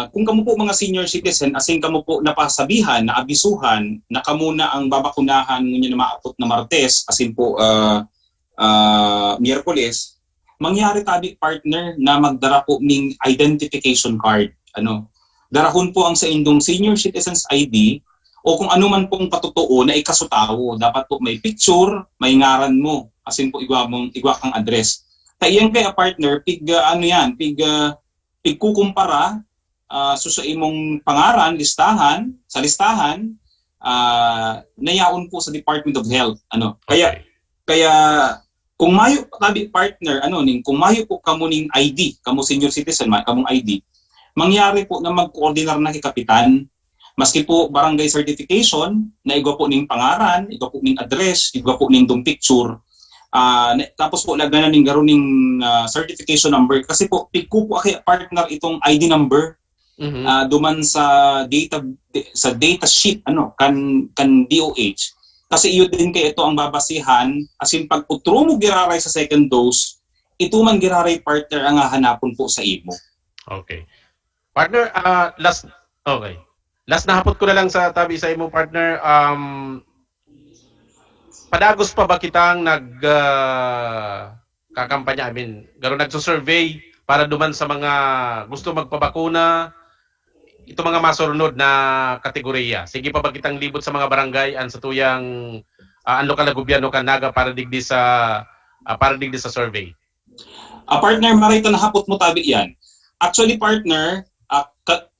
kung kamo po mga senior citizen, asin kamo po napasabihan, na abisuhan, na kamo na ang babakunahan ngunyan na maapot na Martes, asin po Miyerkules, mangyari tabi partner na magdara po ning identification card. Darahon po ang sa indong senior citizens ID o kung ano man pong patotoo na ikasutawo. Dapat po may picture, may ngaran mo, asin po igwa kang address. Kaya kaya partner, pigkukumpara sa imong pangaran, sa listahan, nayaon po sa Department of Health. Kaya kung mayo tabi partner, kung mayo po kamo ning ID, kamo senior citizen, kamong ID, mangyari po na mag-coordinar na kay kapitan, maski po barangay certification, na igwa po ning pangaran, igwa po ning address, igwa po ning dong picture, tapos po lagyan na ning garo ning certification number, kasi po pigko po kay partner itong ID number duman sa data sheet kan DOH, kasi iyo din kay ito ang babasihan asin pag utro mo giraray sa second dose, ito man giraray partner ang hahanapon po sa imo. Okay. Partner, last na hapot ko na lang sa tabi sa imo partner, padagos pa ba kitang kakampanya, garo nagsusurvey para duman sa mga gusto magpabakuna, ito mga masurunod na kategorya. Sige pa ba kitang libot sa mga barangay an sa tuyang ang lokal na gobyerno kan naga para digdi sa survey? Partner, marita na hapot mo tabi yan. Actually partner,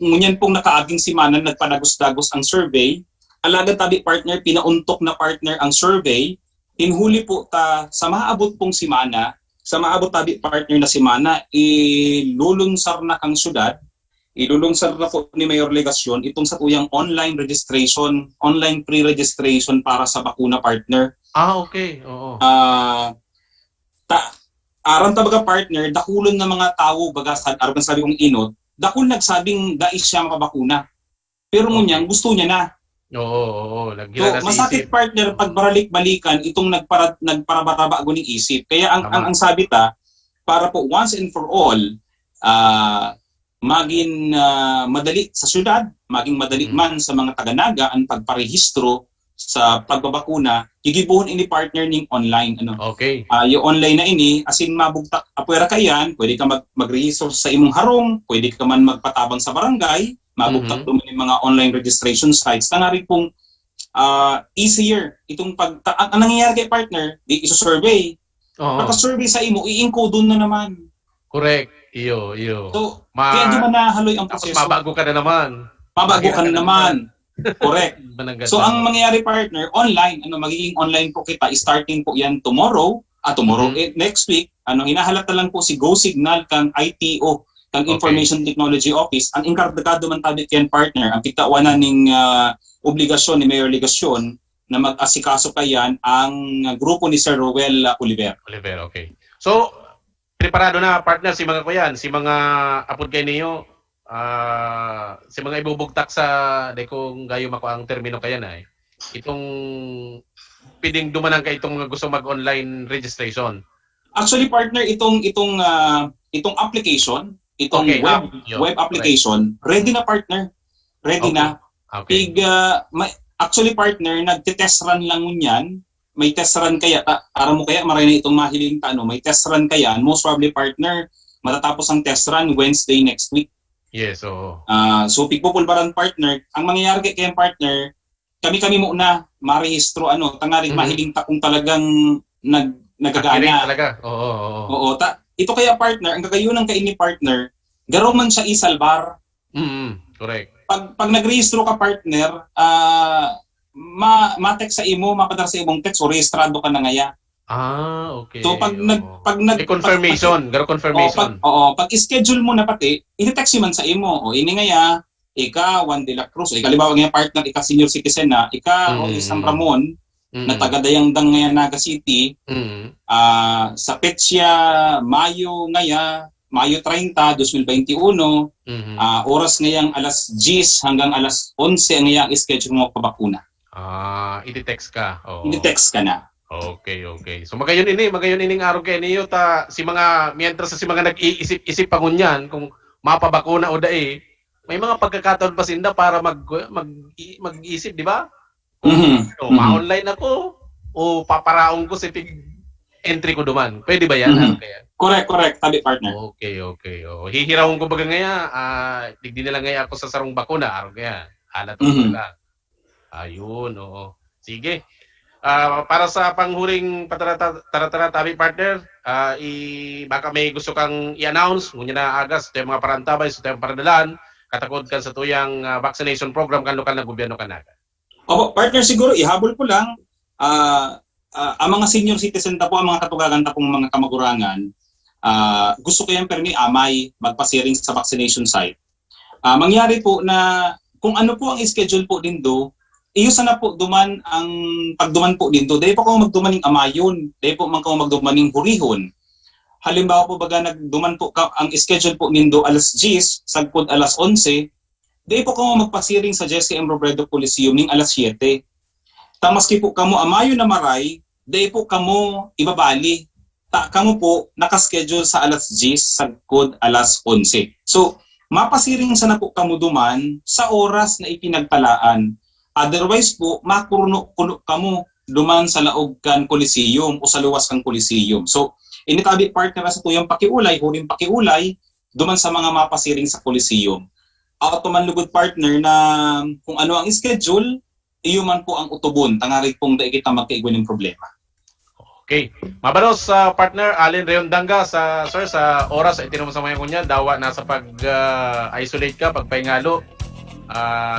ngunyan pong nakaaging simanan nagpanagos-dagos ang survey. Alaga tabi partner, pinauntok na partner ang survey. Tinhuli po ta sa maabot pong simana, sa maabot tabi partner na simana, ilulunsar na kang syudad, ilulunsar na po ni Mayor Legasyon itong sa tuyang online registration, online pre-registration para sa bakuna partner. Okay. Oo. Aram tabaga partner, dakulon na mga tao bagasad, aram sabi kong inot, dakul nagsabing dais siya makabakuna. Pero ngunyan, gusto niya na. Oo. So, masakit partner pag baralik-balikan itong nagparabaraba guning isip. Kaya ang sabi ta, para po once and for all, maging madali sa syudad, maging madali man sa mga taga-naga ang pagparehistro sa pagbabakuna, gigibuhon ini partner ning online. Okay. Yung online na ini, asin mabugtak, apwera ka yan, pwede ka mag-rehistro sa imong harong, pwede ka man magpatabang sa barangay, mabugtak duman yung mga online registration sites. Tangari pong easier. Itong ang nangyayari kay partner, di iso-survey. Pagka-survey sa imo, i-encode doon na naman. Correct. Iyo. So, kaya di ba nahaloy ang Tapos proseso? mabago ka na naman. Mabago ka na naman. Correct. Mananggat So, na. ang mangyayari, partner, online, magiging online po kita, starting po yan tomorrow, next week, hinahalata lang po si Go Signal kang ITO, kang Information Technology Office, ang inkargado man tabi yan, partner, ang pigtawanan ng obligasyon ni Mayor Legasyon na mag-asikaso pa yan ang grupo ni Sir Rowel Oliver. Okay. So, preparado na partner si mga kuyan, si mga apod kay niyo, si mga ibubugtak sa kung gayo mako ang termino kaya na itong pwedeng dumanang ka itong mga gusto mag-online registration. Actually, partner, itong application, itong web application, ready na, partner. Ready na. Okay. Actually, partner, nagte-test run lang yan. May test run kaya, para mo kaya, maray na itong mahiling may test run kaya, most probably, partner, matatapos ang test run Wednesday next week. Yes, oo. So, pigpupulbaran, partner, ang mangyayari kaya, partner, kami muna marehistro, tangaring mahiling kung talagang nagagana. Talaga. Oo. Ito kaya, partner, ang gagayunan kay ni partner, garo man siya isalbar. Correct. Pag nagrehistro ka, partner, ma-text sa imo, mapadar sa imong text, o rehistrado ka na ngaya. Okay. So pag confirmation, confirmation. Pag schedule mo na pati, i-text man sa imo, o ini ngaya, ika Juan de la Cruz, halimbawa nga partner, ika senior citizen na, ika San Ramon, na taga Dayangdang ngaya Naga City, sa petsa Mayo 30, 2021, oras ngayang alas 10 hanggang alas 11 ang ngayang schedule mo pabakuna. I-text ka. I-text ka na. Okay. So magayon ining araw kay niyo si mga mientras sa mga nag-iisip-isip pangunyan kung mapabakuna o dai, may mga pagkakataon pa sinda para mag-isip, di ba? Ma-online ako o paparaong ko si entry ko duman. Pwede ba yan? Correct, tabi, partner. Okay. Hihirawon ko baga ngaya, digdi nila ngaya ako sa sarong bakuna, araw kaya. Halat ko lang. Ayun, oo. Sige. Para sa panghuling taratara tabi, partner, baka may gusto kang i-announce, ngunya na agas, ito yung mga parantabay, ito yung paradalan, katakod kan sa tuyang vaccination program kan lokal na gobyerno kanaga. Opo, partner, siguro ihabol ko lang, ang mga senior citizen ang mga katugagan pong mga kamagurangan, gusto ko yan permi amay magpasiring sa vaccination site. Mangyari po na kung ano po ang schedule po din do, iyo sana po duman ang pagduman po din do. Dahil po kung magdumaning amayon, dahil po man kung magdumaning hurihon. Halimbawa po baga nagduman po ang schedule po nindo alas 10, sagpod alas 11, dahil po kung magpasiring sa Jesse M. Robredo Coliseum ning alas 7. Tamaski po kamo amayo na maray, dahil po kamo ibabali. Kamo po nakaschedule sa alas 10, sagpod alas 11. So, mapasiring sana po kamo duman sa oras na ipinagtalaan. Otherwise po, makurno-kuno kamo duman sa laog kan Coliseum o sa luwas kan Coliseum. So, initabi partner sa tuyang pakiulay, huling pakiulay, duman sa mga mapasiring sa Coliseum. Automan lugod partner na kung ano ang schedule, iyo man po ang utubon, tangari pong daig kita magkaigwan ng problema. Okay. Mabalos sa partner Allen Reondanga sa oras ay tinamo sa mga kunya dawa nasa pag-isolate ka pagpahingalo.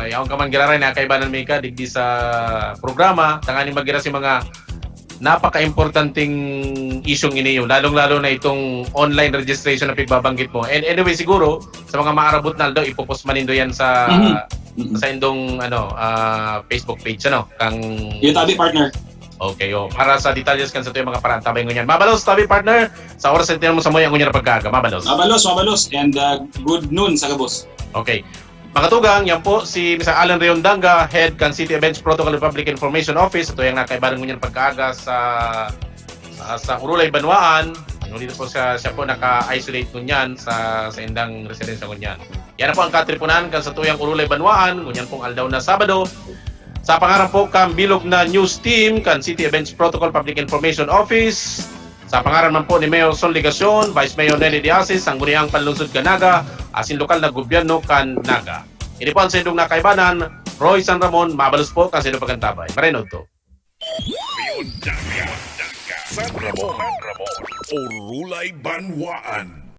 Yaong ka man giraray na kaibanan may ka digdi sa programa tangani magira si mga napaka-importanting isyong iniyo lalong-lalo na itong online registration na pigbabanggit mo. And anyway siguro sa mga maarabot na daw ipopost man nindo yan sa sa indong Facebook page kang yung tabi partner. Okay, para sa detalles kan sa tuyong mga parantabay ngunyan. Mabalos tabi partner sa oras na mo sa moy ang ngunyan na pagkaga. Mabalos. Mabalos and good noon sa kabos. Okay. Mga tugang, yan po si Mr. Allen Reondanga, Head kan City Events Protocol and Public Information Office. Ito yung nakaibaran ngunyan pagkaga sa Urulay, Banwaan. Dito po siya po naka-isolate ngunyan sa indang residensya ngunyan. Yan na po ang katripunan kan sa tuyang Urulay, Banwaan. Ngunyan pong aldaw na Sabado. Sa pangarap po kang bilog na news team kan City Events Protocol Public Information Office. Sa pangarap man po ni Mayor Son Ligacion, Vice Mayor Nelly Diasis, ang Guniang Panlungsod Kanaga, asin lokal na gobyerno kan Naga. Ini po ang sendong nakaibanan, Roy San Ramon, mabalos po kan sendong pagantabay. Marinod to. San Ramon, Urulay, Banwaan.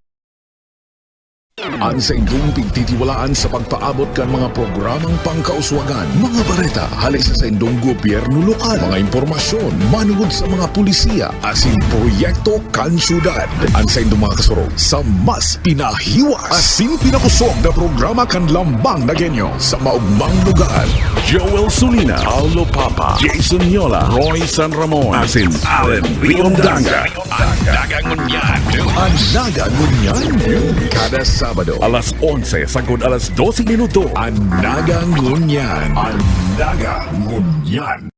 Ang sa indong pigtitiwalaan sa pagpaabot kan mga programang pangkauswagan, mga bareta, halis sa indong gobyerno lokal, mga impormasyon, manungod sa mga pulisiya, asin proyekto kan syudad. Ang sa indong mga kasurog sa mas pinahiwas, asin pinakusog na programa kan lambang na genyo sa maugmang lugar. Joel Sulina, Paulo Papa, Jason Yola, Roy San Ramon, asin Allen Riondanga. Ang Nagangunyan. Ang Nagangunyan. Kada Sabado, alas 11 sagod alas 12 minuto. Ang Nagangunyan. Ang Nagangunyan.